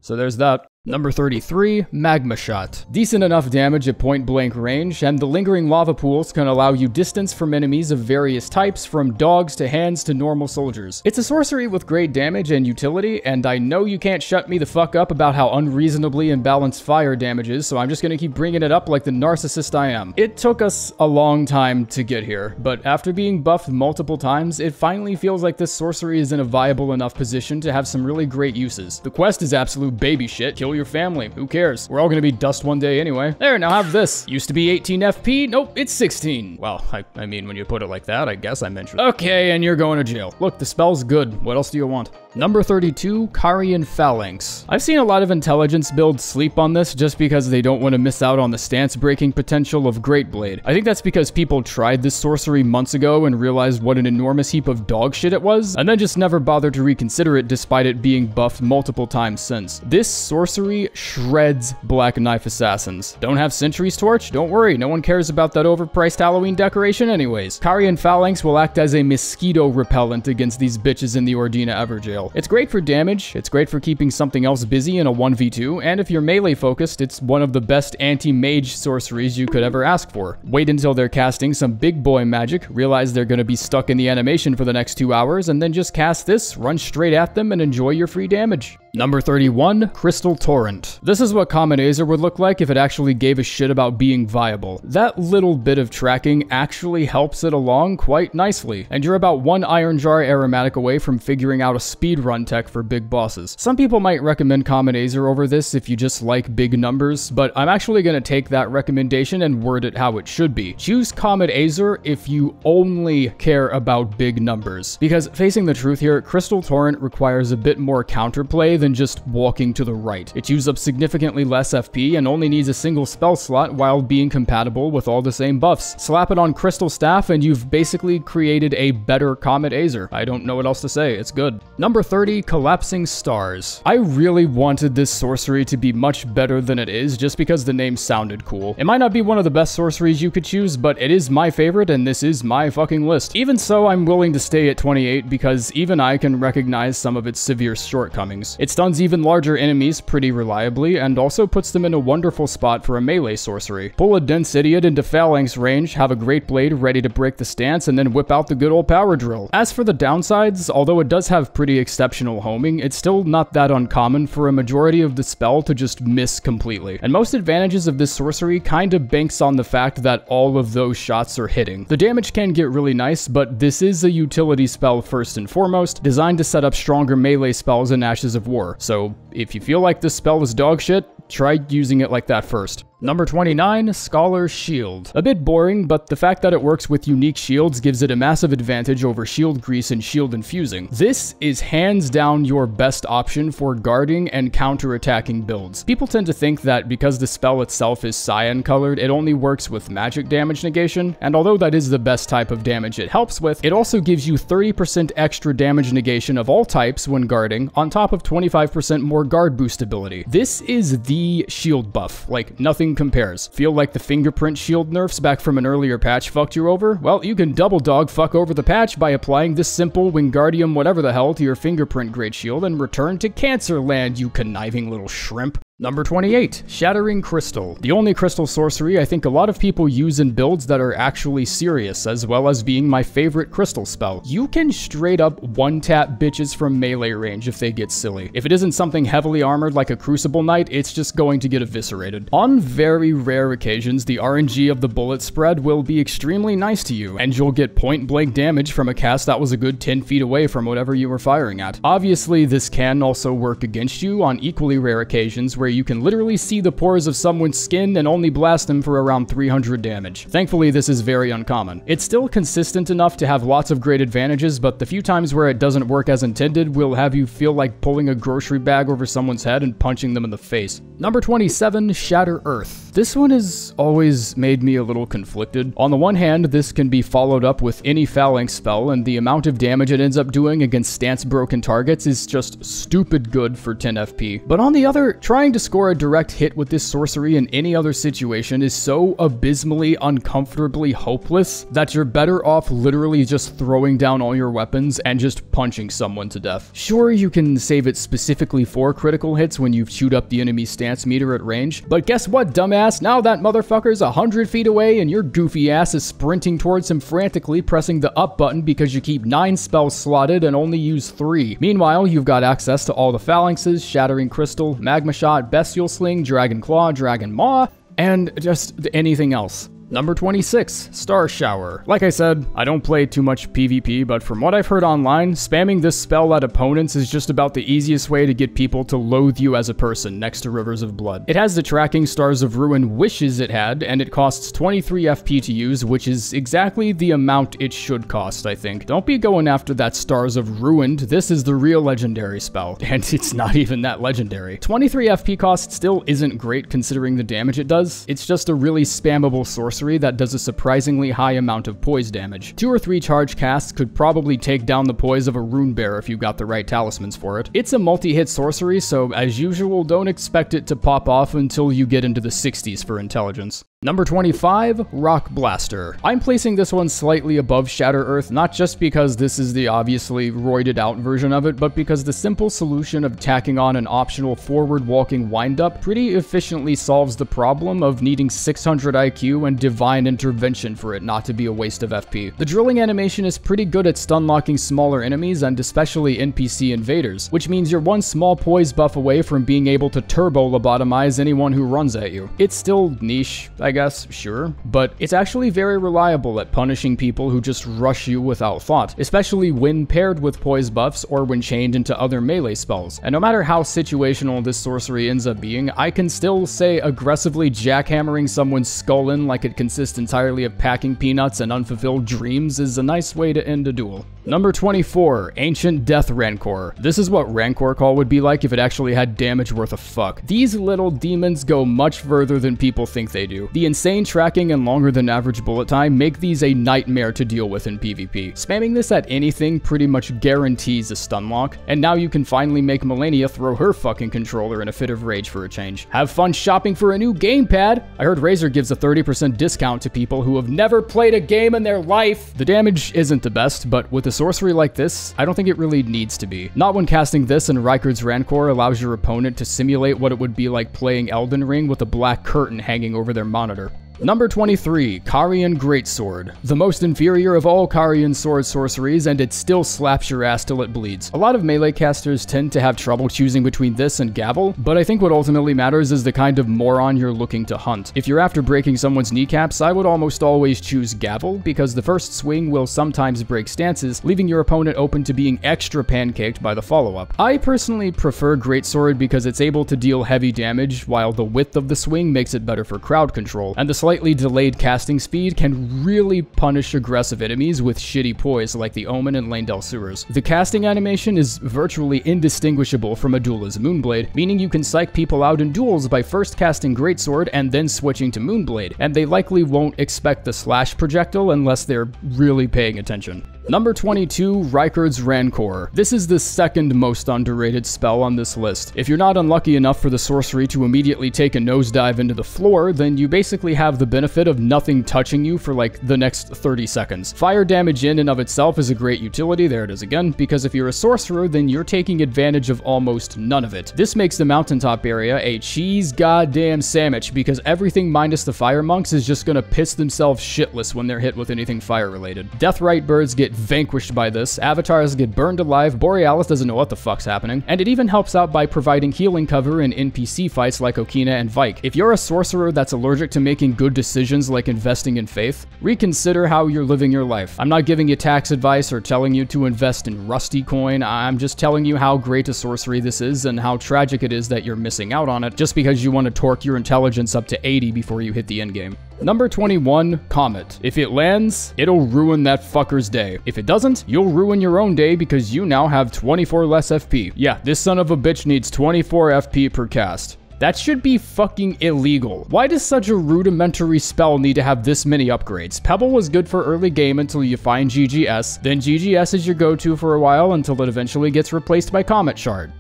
there's that. Number 33, Magma Shot. Decent enough damage at point blank range, and the lingering lava pools can allow you distance from enemies of various types, from dogs to hands to normal soldiers. It's a sorcery with great damage and utility, and I know you can't shut me the fuck up about how unreasonably imbalanced fire damage is, so I'm just gonna keep bringing it up like the narcissist I am. It took us a long time to get here, but after being buffed multiple times, it finally feels like this sorcery is in a viable enough position to have some really great uses. The quest is absolute baby shit. Kill your family. Who cares? We're all gonna be dust one day anyway. There, now have this. Used to be 18 FP. Nope, it's 16. Well, I mean, when you put it like that, I guess I mentioned. Okay, and you're going to jail. Look, the spell's good. What else do you want? Number 32, Carian Phalanx. I've seen a lot of intelligence builds sleep on this just because they don't want to miss out on the stance-breaking potential of Great Blade. I think that's because people tried this sorcery months ago and realized what an enormous heap of dog shit it was, and then just never bothered to reconsider it despite it being buffed multiple times since. This sorcery shreds Black Knife Assassins. Don't have Sentry's Torch? Don't worry, no one cares about that overpriced Halloween decoration anyways. Carian Phalanx will act as a mosquito repellent against these bitches in the Ordina Everjail. It's great for damage, it's great for keeping something else busy in a 1v2, and if you're melee focused, it's one of the best anti-mage sorceries you could ever ask for. Wait until they're casting some big boy magic, realize they're gonna be stuck in the animation for the next 2 hours, and then just cast this, run straight at them, and enjoy your free damage. Number 31, Crystal Torrent. This is what Comet Azer would look like if it actually gave a shit about being viable. That little bit of tracking actually helps it along quite nicely, and you're about one Iron Jar aromatic away from figuring out a speedrun tech for big bosses. Some people might recommend Comet Azer over this if you just like big numbers, but I'm actually going to take that recommendation and word it how it should be. Choose Comet Azer if you only care about big numbers. Because facing the truth here, Crystal Torrent requires a bit more counterplay than just walking to the right. It chews up significantly less FP and only needs a single spell slot while being compatible with all the same buffs. Slap it on Crystal Staff and you've basically created a better Comet Azer. I don't know what else to say, it's good. Number 30, Collapsing Stars. I really wanted this sorcery to be much better than it is just because the name sounded cool. It might not be one of the best sorceries you could choose, but it is my favorite and this is my fucking list. Even so, I'm willing to stay at 28 because even I can recognize some of its severe shortcomings. It stuns even larger enemies pretty reliably, and also puts them in a wonderful spot for a melee sorcery. Pull a dense idiot into phalanx range, have a great blade ready to break the stance, and then whip out the good old power drill. As for the downsides, although it does have pretty exceptional homing, it's still not that uncommon for a majority of the spell to just miss completely. And most advantages of this sorcery kinda banks on the fact that all of those shots are hitting. The damage can get really nice, but this is a utility spell first and foremost, designed to set up stronger melee spells in Ashes of War. So if you feel like this spell is dog shit, try using it like that first. Number 29, Scholar's Shield. A bit boring, but the fact that it works with unique shields gives it a massive advantage over shield grease and shield infusing. This is hands down your best option for guarding and counter-attacking builds. People tend to think that because the spell itself is cyan colored, it only works with magic damage negation, and although that is the best type of damage it helps with, it also gives you 30% extra damage negation of all types when guarding, on top of 25% more guard boost ability. This is the shield buff, like nothing compares. Feel like the fingerprint shield nerfs back from an earlier patch fucked you over? Well, you can double dog fuck over the patch by applying this simple Wingardium whatever the hell to your fingerprint grade shield and return to Cancer Land, you conniving little shrimp. Number 28, Shattering Crystal. The only crystal sorcery I think a lot of people use in builds that are actually serious, as well as being my favorite crystal spell. You can straight up one-tap bitches from melee range if they get silly. If it isn't something heavily armored like a Crucible Knight, it's just going to get eviscerated. On very rare occasions, the RNG of the bullet spread will be extremely nice to you, and you'll get point-blank damage from a cast that was a good 10 feet away from whatever you were firing at. Obviously, this can also work against you on equally rare occasions where you can literally see the pores of someone's skin and only blast them for around 300 damage. Thankfully, this is very uncommon. It's still consistent enough to have lots of great advantages, but the few times where it doesn't work as intended will have you feel like pulling a grocery bag over someone's head and punching them in the face. Number 27, Shatter Earth. This one has always made me a little conflicted. On the one hand, this can be followed up with any phalanx spell, and the amount of damage it ends up doing against stance-broken targets is just stupid good for 10 FP. But on the other, trying to score a direct hit with this sorcery in any other situation is so abysmally, uncomfortably hopeless that you're better off literally just throwing down all your weapons and just punching someone to death. Sure, you can save it specifically for critical hits when you've chewed up the enemy's stance meter at range, but guess what, dumbass? Now that motherfucker's 100 feet away and your goofy ass is sprinting towards him frantically, pressing the up button because you keep 9 spells slotted and only use 3. Meanwhile, you've got access to all the phalanxes, Shattering Crystal, Magma Shot, Bestial Sling, Dragon Claw, Dragon Maw, and just anything else. Number 26, Star Shower. Like I said, I don't play too much PvP, but from what I've heard online, spamming this spell at opponents is just about the easiest way to get people to loathe you as a person next to Rivers of Blood. It has the tracking Stars of Ruin wishes it had, and it costs 23 FP to use, which is exactly the amount it should cost, I think. Don't be going after that Stars of Ruined, this is the real legendary spell, and it's not even that legendary. 23 FP cost still isn't great considering the damage it does, it's just a really spammable sorcery that does a surprisingly high amount of poise damage. 2 or 3 charge casts could probably take down the poise of a rune bearer if you got the right talismans for it. It's a multi-hit sorcery, so as usual, don't expect it to pop off until you get into the 60s for intelligence. Number 25, Rock Blaster. I'm placing this one slightly above Shatter Earth, not just because this is the obviously roided out version of it, but because the simple solution of tacking on an optional forward walking windup pretty efficiently solves the problem of needing 600 IQ and divine intervention for it not to be a waste of FP. The drilling animation is pretty good at stun locking smaller enemies and especially NPC invaders, which means you're one small poise buff away from being able to turbo lobotomize anyone who runs at you. It's still niche, I guess, sure, but it's actually very reliable at punishing people who just rush you without thought, especially when paired with poise buffs or when chained into other melee spells. And no matter how situational this sorcery ends up being, I can still say aggressively jackhammering someone's skull in like it consists entirely of packing peanuts and unfulfilled dreams is a nice way to end a duel. Number 24, Ancient Death Rancor. This is what Rancor Call would be like if it actually had damage worth a fuck. These little demons go much further than people think they do. The insane tracking and longer than average bullet time make these a nightmare to deal with in PvP. Spamming this at anything pretty much guarantees a stun lock, and now you can finally make Melania throw her fucking controller in a fit of rage for a change. Have fun shopping for a new gamepad! I heard Razer gives a 30% discount to people who have never played a game in their life! The damage isn't the best, but with a sorcery like this, I don't think it really needs to be. Not when casting this and Rykard's Rancor allows your opponent to simulate what it would be like playing Elden Ring with a black curtain hanging over their monitor. Number 23, Carian Greatsword. The most inferior of all Carian sword sorceries, and it still slaps your ass till it bleeds. A lot of melee casters tend to have trouble choosing between this and Gavel, but I think what ultimately matters is the kind of moron you're looking to hunt. If you're after breaking someone's kneecaps, I would almost always choose Gavel, because the first swing will sometimes break stances, leaving your opponent open to being extra pancaked by the follow-up. I personally prefer Greatsword because it's able to deal heavy damage, while the width of the swing makes it better for crowd control, and the slightly delayed casting speed can really punish aggressive enemies with shitty poise like the Omen and Leyndell Sewers. The casting animation is virtually indistinguishable from Adula's Moonblade, meaning you can psych people out in duels by first casting Greatsword and then switching to Moonblade, and they likely won't expect the slash projectile unless they're really paying attention. Number 22, Rykard's Rancor. This is the second most underrated spell on this list. If you're not unlucky enough for the sorcery to immediately take a nosedive into the floor, then you basically have the benefit of nothing touching you for like the next 30 seconds. Fire damage in and of itself is a great utility, there it is again, because if you're a sorcerer, then you're taking advantage of almost none of it. This makes the mountaintop area a cheese goddamn sandwich, because everything minus the fire monks is just gonna piss themselves shitless when they're hit with anything fire related. Deathrite birds get vanquished by this, avatars get burned alive, Borealis doesn't know what the fuck's happening, and it even helps out by providing healing cover in NPC fights like Okina and Vike. If you're a sorcerer that's allergic to making good decisions like investing in faith, reconsider how you're living your life. I'm not giving you tax advice or telling you to invest in Rusty Coin, I'm just telling you how great a sorcery this is and how tragic it is that you're missing out on it just because you want to torque your intelligence up to 80 before you hit the endgame. Number 21, Comet. If it lands, it'll ruin that fucker's day. If it doesn't, you'll ruin your own day because you now have 24 less FP. Yeah, this son of a bitch needs 24 FP per cast. That should be fucking illegal. Why does such a rudimentary spell need to have this many upgrades? Pebble was good for early game until you find GGS, then GGS is your go-to for a while until it eventually gets replaced by Comet Shard.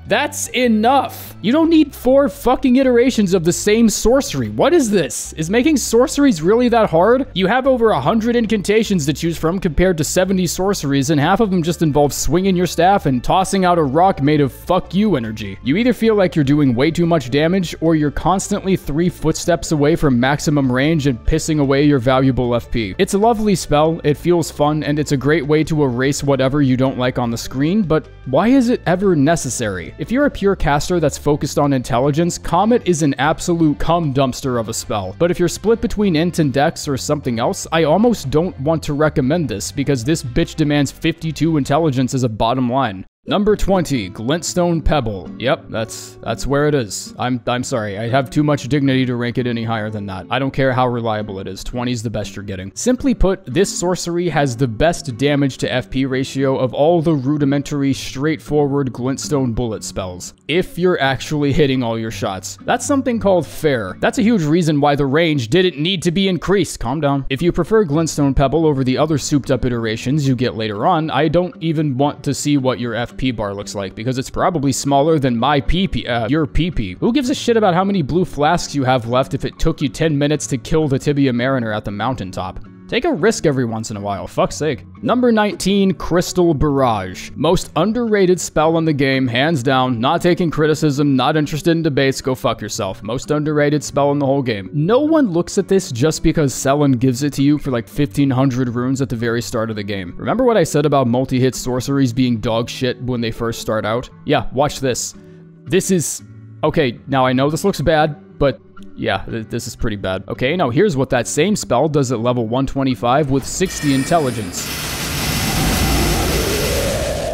That's enough! You don't need 4 fucking iterations of the same sorcery. What is this? Is making sorceries really that hard? You have over 100 incantations to choose from compared to 70 sorceries, and half of them just involve swinging your staff and tossing out a rock made of fuck you energy. You either feel like you're doing way too much damage, or you're constantly 3 footsteps away from maximum range and pissing away your valuable FP. It's a lovely spell, it feels fun, and it's a great way to erase whatever you don't like on the screen, but why is it ever necessary? If you're a pure caster that's focused on intelligence, Comet is an absolute cum dumpster of a spell. But if you're split between int and dex or something else, I almost don't want to recommend this because this bitch demands 52 intelligence as a bottom line. Number 20, Glintstone Pebble. Yep, that's where it is. I'm sorry, I have too much dignity to rank it any higher than that. I don't care how reliable it is, 20 is the best you're getting. Simply put, this sorcery has the best damage to FP ratio of all the rudimentary, straightforward Glintstone bullet spells. If you're actually hitting all your shots. That's something called fair. That's a huge reason why the range didn't need to be increased. Calm down. If you prefer Glintstone Pebble over the other souped up iterations you get later on, I don't even want to see what your FP PP bar looks like, because it's probably smaller than my PP, your PP. Who gives a shit about how many blue flasks you have left if it took you 10 minutes to kill the Tibia Mariner at the mountaintop? Take a risk every once in a while, fuck's sake. Number 19, Crystal Barrage. Most underrated spell in the game, hands down. Not taking criticism, not interested in debates, go fuck yourself. Most underrated spell in the whole game. No one looks at this just because Selen gives it to you for like 1500 runes at the very start of the game. Remember what I said about multi-hit sorceries being dog shit when they first start out? Yeah, watch this. This is... Okay, now I know this looks bad, but... yeah, this is pretty bad. Okay, now here's what that same spell does at level 125 with 60 intelligence.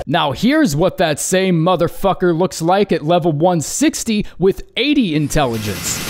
Now here's what that same motherfucker looks like at level 160 with 80 intelligence.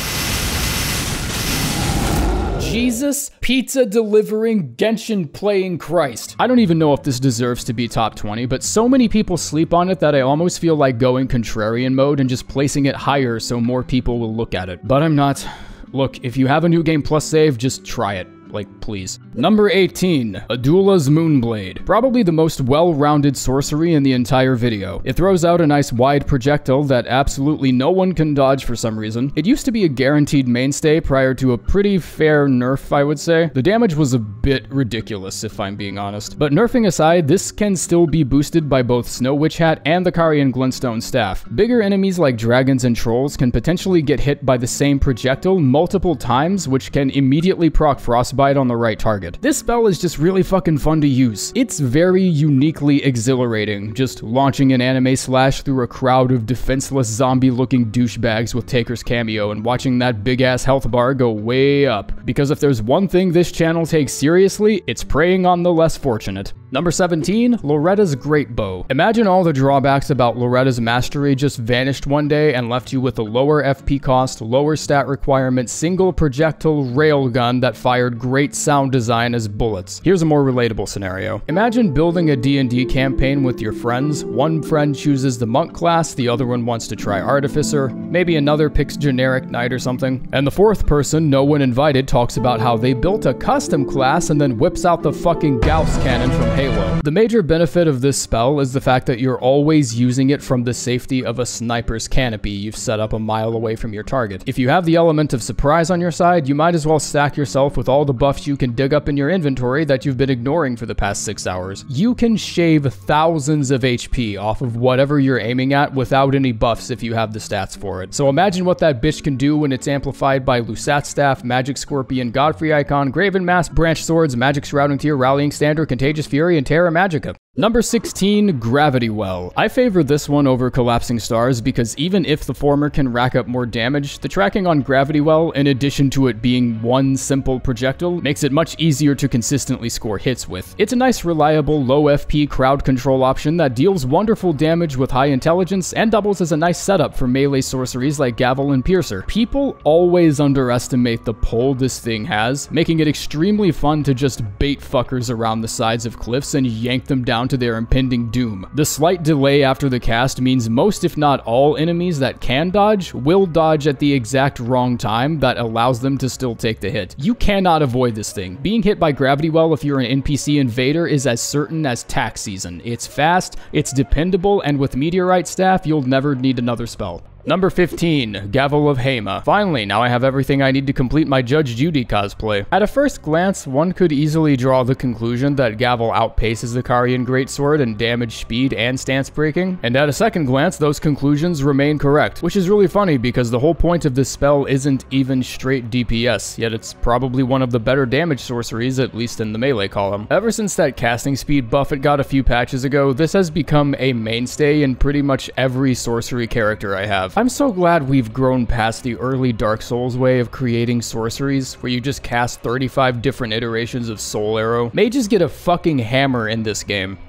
Jesus, pizza delivering, Genshin playing Christ. I don't even know if this deserves to be top 20, but so many people sleep on it that I almost feel like going contrarian mode and just placing it higher so more people will look at it. But I'm not. Look, if you have a New Game Plus save, just try it. Like, please. Number 18, Adula's Moonblade. Probably the most well-rounded sorcery in the entire video. It throws out a nice wide projectile that absolutely no one can dodge for some reason. It used to be a guaranteed mainstay prior to a pretty fair nerf, I would say. The damage was a bit ridiculous, if I'm being honest. But nerfing aside, this can still be boosted by both Snow Witch Hat and the Carian Glintstone Staff. Bigger enemies like dragons and trolls can potentially get hit by the same projectile multiple times, which can immediately proc Frostbite on the right target. This spell is just really fucking fun to use. It's very uniquely exhilarating, just launching an anime slash through a crowd of defenseless zombie-looking douchebags with Taker's cameo and watching that big-ass health bar go way up. Because if there's one thing this channel takes seriously, it's preying on the less fortunate. Number 17, Loretta's Great Bow. Imagine all the drawbacks about Loretta's mastery just vanished one day and left you with a lower FP cost, lower stat requirement, single projectile railgun that fired great sound design as bullets. Here's a more relatable scenario. Imagine building a D&D campaign with your friends. One friend chooses the monk class, the other one wants to try artificer, maybe another picks generic knight or something, and the fourth person, no one invited, talks about how they built a custom class and then whips out the fucking Gauss cannon from Halo. The major benefit of this spell is the fact that you're always using it from the safety of a sniper's canopy you've set up a mile away from your target. If you have the element of surprise on your side, you might as well stack yourself with all the buffs you can dig up in your inventory that you've been ignoring for the past 6 hours. You can shave thousands of HP off of whatever you're aiming at without any buffs if you have the stats for it. So imagine what that bitch can do when it's amplified by Lusat Staff, Magic Scorpion, Godfrey Icon, Graven Mask, Branch Swords, Magic Shrouding Tear, Rallying Standard, Contagious Fury, and Terra Magica. Number 16, Gravity Well. I favor this one over Collapsing Stars because even if the former can rack up more damage, the tracking on Gravity Well, in addition to it being one simple projectile, makes it much easier to consistently score hits with. It's a nice, reliable, low FP crowd control option that deals wonderful damage with high intelligence and doubles as a nice setup for melee sorceries like Gavel and Piercer. People always underestimate the pull this thing has, making it extremely fun to just bait fuckers around the sides of cliffs and yank them down to their impending doom. The slight delay after the cast means most if not all enemies that can dodge will dodge at the exact wrong time that allows them to still take the hit. You cannot avoid this thing. Being hit by Gravity Well if you're an NPC invader is as certain as tax season. It's fast, it's dependable, and with Meteorite Staff you'll never need another spell. Number 15, Gavel of Hema. Finally, now I have everything I need to complete my Judge Judy cosplay. At a first glance, one could easily draw the conclusion that Gavel outpaces the Carian Greatsword in damage, speed, and stance breaking, and at a second glance, those conclusions remain correct, which is really funny because the whole point of this spell isn't even straight DPS, yet it's probably one of the better damage sorceries, at least in the melee column. Ever since that casting speed buff it got a few patches ago, this has become a mainstay in pretty much every sorcery character I have. I'm so glad we've grown past the early Dark Souls way of creating sorceries, where you just cast 35 different iterations of Soul Arrow. Mages get a fucking hammer in this game.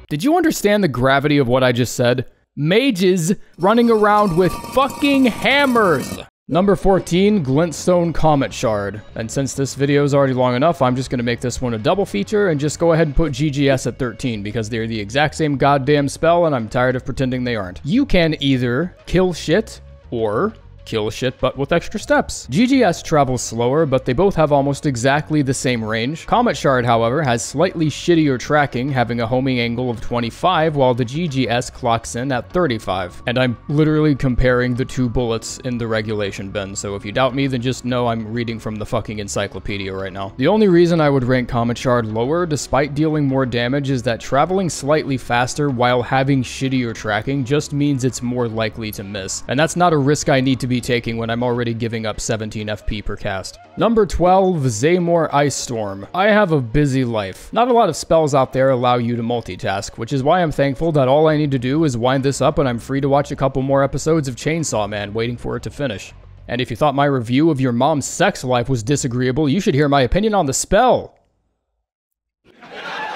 Did you understand the gravity of what I just said? Mages running around with fucking hammers! Number 14, Glintstone Comet Shard. And since this video is already long enough, I'm just going to make this one a double feature and just go ahead and put GGS at 13 because they're the exact same goddamn spell and I'm tired of pretending they aren't. You can either kill shit or kill shit but with extra steps. GGS travels slower, but they both have almost exactly the same range. Comet Shard, however, has slightly shittier tracking, having a homing angle of 25, while the GGS clocks in at 35. And I'm literally comparing the two bullets in the regulation bin, so if you doubt me, then just know I'm reading from the fucking encyclopedia right now. The only reason I would rank Comet Shard lower, despite dealing more damage, is that traveling slightly faster while having shittier tracking just means it's more likely to miss. And that's not a risk I need to be taking when I'm already giving up 17 FP per cast. Number 12, Zaymor Ice Storm. I have a busy life. Not a lot of spells out there allow you to multitask, which is why I'm thankful that all I need to do is wind this up and I'm free to watch a couple more episodes of Chainsaw Man, waiting for it to finish. And if you thought my review of your mom's sex life was disagreeable, you should hear my opinion on the spell.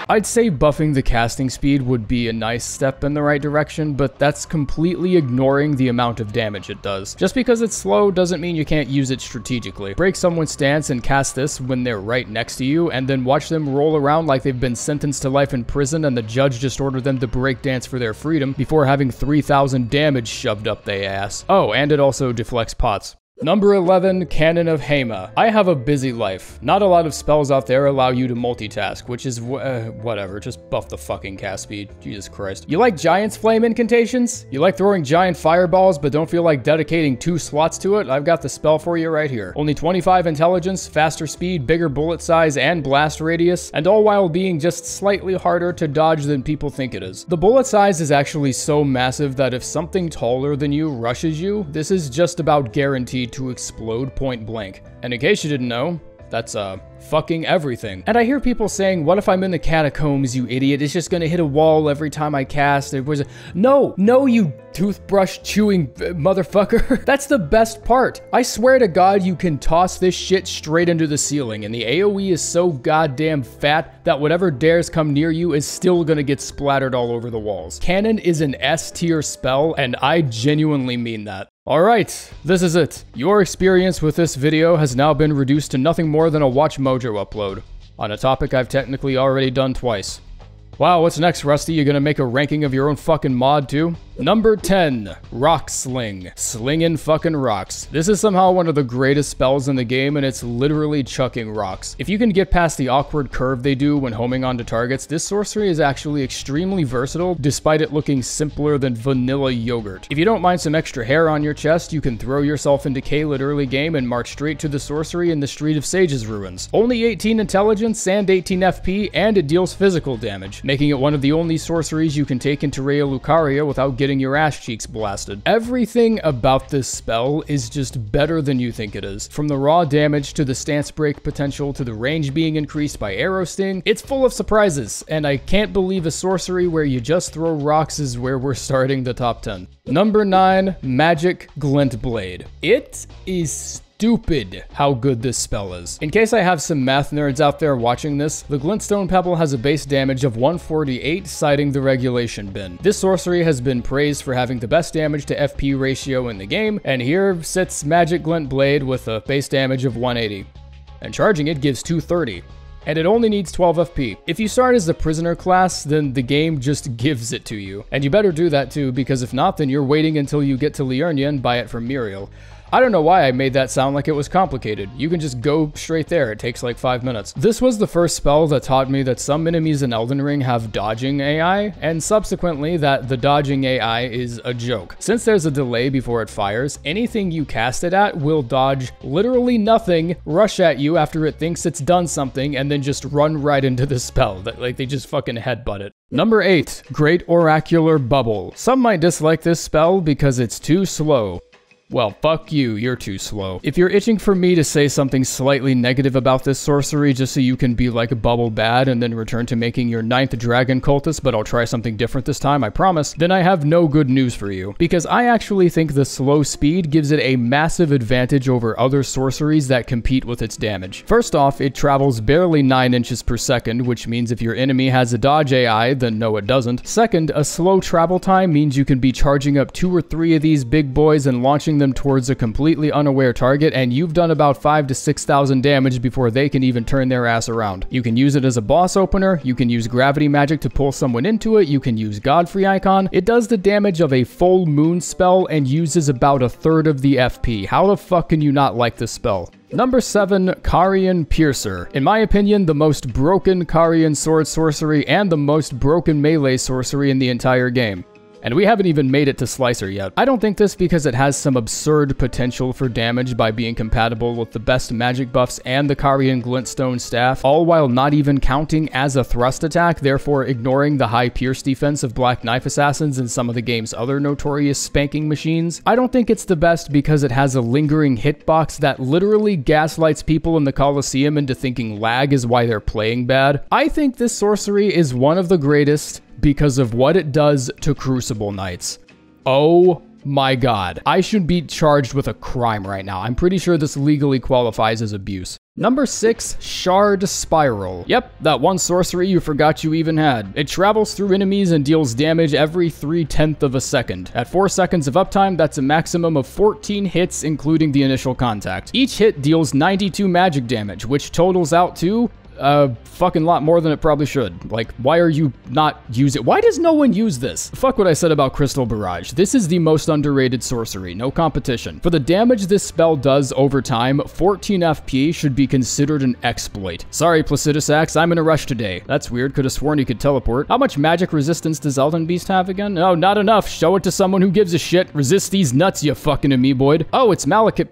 I'd say buffing the casting speed would be a nice step in the right direction, but that's completely ignoring the amount of damage it does. Just because it's slow doesn't mean you can't use it strategically. Break someone's stance and cast this when they're right next to you, and then watch them roll around like they've been sentenced to life in prison and the judge just ordered them to break dance for their freedom before having 3,000 damage shoved up their ass. Oh, and it also deflects pots. Number 11, Cannon of Hema. I have a busy life. Not a lot of spells out there allow you to multitask, which is whatever, just buff the fucking cast speed. Jesus Christ. You like Giant's Flame incantations? You like throwing giant fireballs but don't feel like dedicating 2 slots to it? I've got the spell for you right here. Only 25 intelligence, faster speed, bigger bullet size, and blast radius, and all while being just slightly harder to dodge than people think it is. The bullet size is actually so massive that if something taller than you rushes you, this is just about guaranteed to explode point blank. And in case you didn't know, that's fucking everything. And I hear people saying, what if I'm in the catacombs, you idiot? It's just gonna hit a wall every time I cast. It was no, you toothbrush chewing motherfucker. That's the best part. I swear to God, you can toss this shit straight into the ceiling, and the AoE is so goddamn fat that whatever dares come near you is still gonna get splattered all over the walls. Cannon is an S tier spell, and I genuinely mean that. Alright, this is it. Your experience with this video has now been reduced to nothing more than a Watch Mojo upload, on a topic I've technically already done twice. Wow, what's next, Rusty? You gonna make a ranking of your own fucking mod too? Number 10, Rock Sling. Slingin' fucking rocks. This is somehow one of the greatest spells in the game, and it's literally chucking rocks. If you can get past the awkward curve they do when homing onto targets, this sorcery is actually extremely versatile, despite it looking simpler than vanilla yogurt. If you don't mind some extra hair on your chest, you can throw yourself into Caelid early game and march straight to the sorcery in the Street of Sages ruins. Only 18 intelligence and 18 FP, and it deals physical damage, making it one of the only sorceries you can take into Raya Lucaria without getting your ass cheeks blasted. Everything about this spell is just better than you think it is. From the raw damage to the stance break potential to the range being increased by arrow sting, it's full of surprises, and I can't believe a sorcery where you just throw rocks is where we're starting the top 10. Number 9, Magic Glint Blade. It is stupid how good this spell is. In case I have some math nerds out there watching this, the Glintstone Pebble has a base damage of 148, citing the regulation bin. This sorcery has been praised for having the best damage to FP ratio in the game, and here sits Magic Glint Blade with a base damage of 180. And charging it gives 230. And it only needs 12 FP. If you start as the prisoner class, then the game just gives it to you. And you better do that too, because if not, then you're waiting until you get to Liurnia and buy it from Muriel. I don't know why I made that sound like it was complicated. You can just go straight there. It takes like 5 minutes. This was the first spell that taught me that some enemies in Elden Ring have dodging AI, and subsequently that the dodging AI is a joke. Since there's a delay before it fires, anything you cast it at will dodge literally nothing, rush at you after it thinks it's done something, and then just run right into the spell. Like they just fucking headbutt it. Number 8, Great Oracular Bubble. Some might dislike this spell because it's too slow. Well, fuck you, you're too slow. If you're itching for me to say something slightly negative about this sorcery just so you can be like Bubble bad and then return to making your 9th dragon cultist, but I'll try something different this time, I promise, then I have no good news for you. Because I actually think the slow speed gives it a massive advantage over other sorceries that compete with its damage. First off, it travels barely 9 inches per second, which means if your enemy has a dodge AI, then no it doesn't. Second, a slow travel time means you can be charging up 2 or 3 of these big boys and launching them them towards a completely unaware target, and you've done about 5,000 to 6,000 damage before they can even turn their ass around. You can use it as a boss opener, you can use gravity magic to pull someone into it, you can use Godfrey icon. It does the damage of a full moon spell and uses about a third of the FP. How the fuck can you not like this spell? Number 7, Carian Piercer. In my opinion, the most broken Carian sword sorcery and the most broken melee sorcery in the entire game. And we haven't even made it to Slicer yet. I don't think this because it has some absurd potential for damage by being compatible with the best magic buffs and the Carian Glintstone staff, all while not even counting as a thrust attack, therefore ignoring the high pierce defense of Black Knife Assassins and some of the game's other notorious spanking machines. I don't think it's the best because it has a lingering hitbox that literally gaslights people in the Colosseum into thinking lag is why they're playing bad. I think this sorcery is one of the greatest because of what it does to Crucible Knights. Oh my god. I should be charged with a crime right now. I'm pretty sure this legally qualifies as abuse. Number 6, Shard Spiral. Yep, that one sorcery you forgot you even had. It travels through enemies and deals damage every 3/10 of a second. At 4 seconds of uptime, that's a maximum of 14 hits, including the initial contact. Each hit deals 92 magic damage, which totals out to fucking lot more than it probably should. Like, why are you not use it? Why does no one use this? Fuck what I said about Crystal Barrage. This is the most underrated sorcery, no competition. For the damage this spell does over time, 14 FP should be considered an exploit. Sorry, Placidus Axe, I'm in a rush today. That's weird, could have sworn you could teleport. How much magic resistance does Elden Beast have again? No, not enough. Show it to someone who gives a shit. Resist these nuts, you fucking amoeboid. Oh, it's Malekith.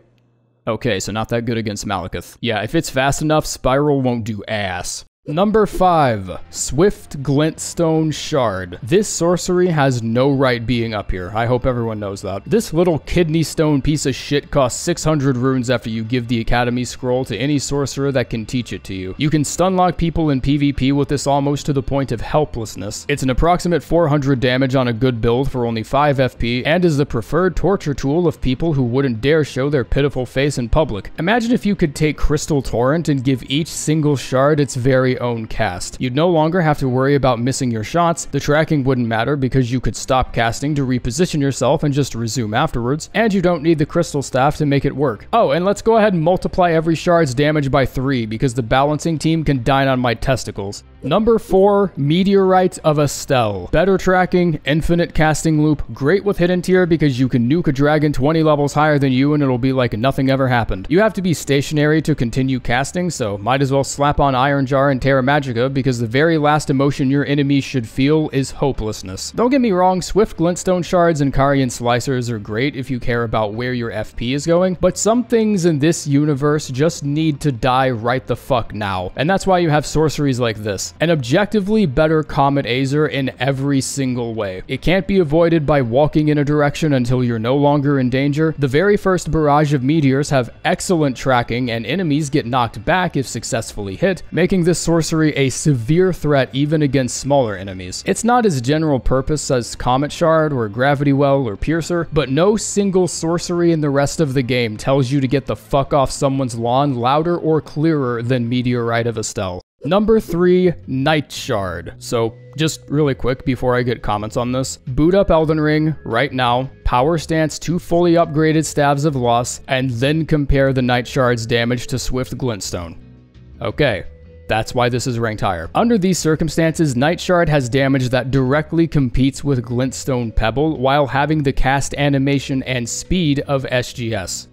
Okay, so not that good against Malekith. Yeah, if it's fast enough, Spiral won't do ass. Number 5, Swift Glintstone Shard. This sorcery has no right being up here. I hope everyone knows that. This little kidney stone piece of shit costs 600 runes after you give the Academy Scroll to any sorcerer that can teach it to you. You can stunlock people in PvP with this almost to the point of helplessness. It's an approximate 400 damage on a good build for only 5 FP, and is the preferred torture tool of people who wouldn't dare show their pitiful face in public. Imagine if you could take Crystal Torrent and give each single shard its very own cast. You'd no longer have to worry about missing your shots, the tracking wouldn't matter because you could stop casting to reposition yourself and just resume afterwards, and you don't need the crystal staff to make it work. Oh, and let's go ahead and multiply every shard's damage by 3 because the balancing team can dine on my testicles. Number 4, Meteorite of Estelle. Better tracking, infinite casting loop, great with hidden tier because you can nuke a dragon 20 levels higher than you and it'll be like nothing ever happened. You have to be stationary to continue casting, so might as well slap on Iron Jar and Terra Magica because the very last emotion your enemies should feel is hopelessness. Don't get me wrong, Swift Glintstone Shards and Carian Slicers are great if you care about where your FP is going, but some things in this universe just need to die right the fuck now, and that's why you have sorceries like this. An objectively better Comet Azer in every single way. It can't be avoided by walking in a direction until you're no longer in danger. The very first barrage of meteors have excellent tracking and enemies get knocked back if successfully hit, making this sorcery a severe threat even against smaller enemies. It's not as general purpose as Comet Shard or Gravity Well or Piercer, but no single sorcery in the rest of the game tells you to get the fuck off someone's lawn louder or clearer than Meteorite of Estelle. Number 3, Night Shard. So, just really quick before I get comments on this, boot up Elden Ring right now, power stance 2 fully upgraded Staves of Loss, and then compare the Night Shard's damage to Swift Glintstone. Okay. That's why this is ranked higher. Under these circumstances, Night Shard has damage that directly competes with Glintstone Pebble while having the cast animation and speed of SGS,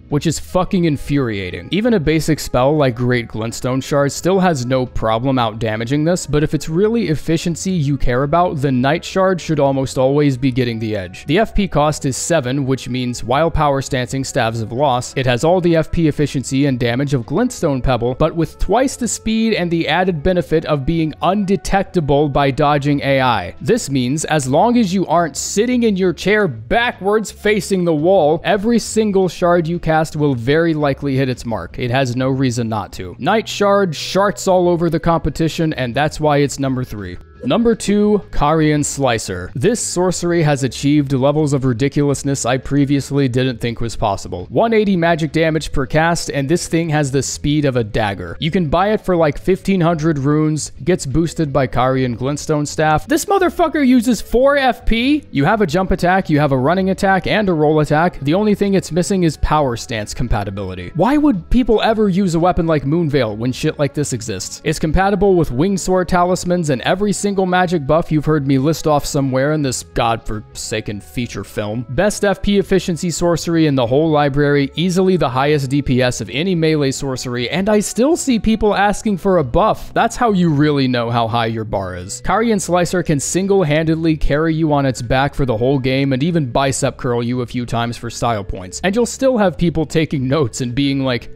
which is fucking infuriating. Even a basic spell like Great Glintstone Shard still has no problem out damaging this, but if it's really efficiency you care about, then Night Shard should almost always be getting the edge. The FP cost is 7, which means while power stancing Staves of Loss, it has all the FP efficiency and damage of Glintstone Pebble, but with twice the speed and the added benefit of being undetectable by dodging AI. This means as long as you aren't sitting in your chair backwards facing the wall, every single shard you cast will very likely hit its mark. It has no reason not to. Night Shard sharts all over the competition, and that's why it's number 3. Number 2, Carian Slicer. This sorcery has achieved levels of ridiculousness I previously didn't think was possible. 180 magic damage per cast, and this thing has the speed of a dagger. You can buy it for like 1500 runes, gets boosted by Carian Glintstone Staff. This motherfucker uses 4 FP. You have a jump attack, you have a running attack, and a roll attack. The only thing it's missing is power stance compatibility. Why would people ever use a weapon like Moonveil when shit like this exists? It's compatible with Winged Sword talismans and every single magic buff you've heard me list off somewhere in this godforsaken feature film. Best FP efficiency sorcery in the whole library, easily the highest DPS of any melee sorcery, and I still see people asking for a buff. That's how you really know how high your bar is. Carian Slicer can single-handedly carry you on its back for the whole game and even bicep curl you a few times for style points. And you'll still have people taking notes and being like,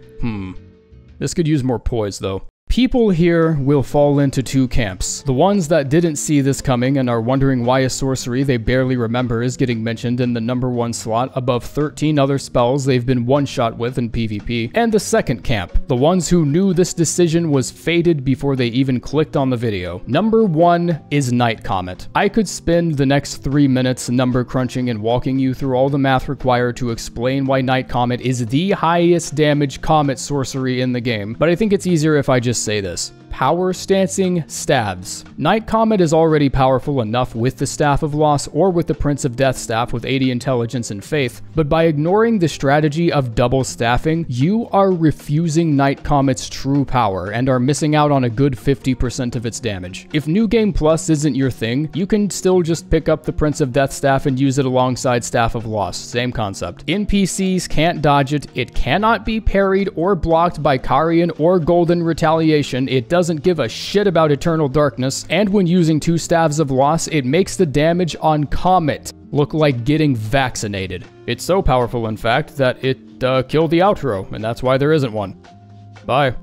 this could use more poise though. People here will fall into 2 camps. The ones that didn't see this coming and are wondering why a sorcery they barely remember is getting mentioned in the number 1 slot above 13 other spells they've been one-shot with in PvP. And the second camp, the ones who knew this decision was fated before they even clicked on the video. Number 1 is Night Comet. I could spend the next 3 minutes number crunching and walking you through all the math required to explain why Night Comet is the highest damage comet sorcery in the game, but I think it's easier if I just say this. Power stancing staves. Night Comet is already powerful enough with the Staff of Loss or with the Prince of Death Staff with 80 intelligence and faith, but by ignoring the strategy of double staffing, you are refusing Night Comet's true power and are missing out on a good 50% of its damage. If New Game Plus isn't your thing, you can still just pick up the Prince of Death Staff and use it alongside Staff of Loss. Same concept. NPCs can't dodge it, it cannot be parried or blocked by Carian or Golden Retaliation, it doesn't give a shit about Eternal Darkness, and when using 2 Staves of Loss, it makes the damage on Comet look like getting vaccinated. It's so powerful, in fact, that it killed the outro, and that's why there isn't one. Bye.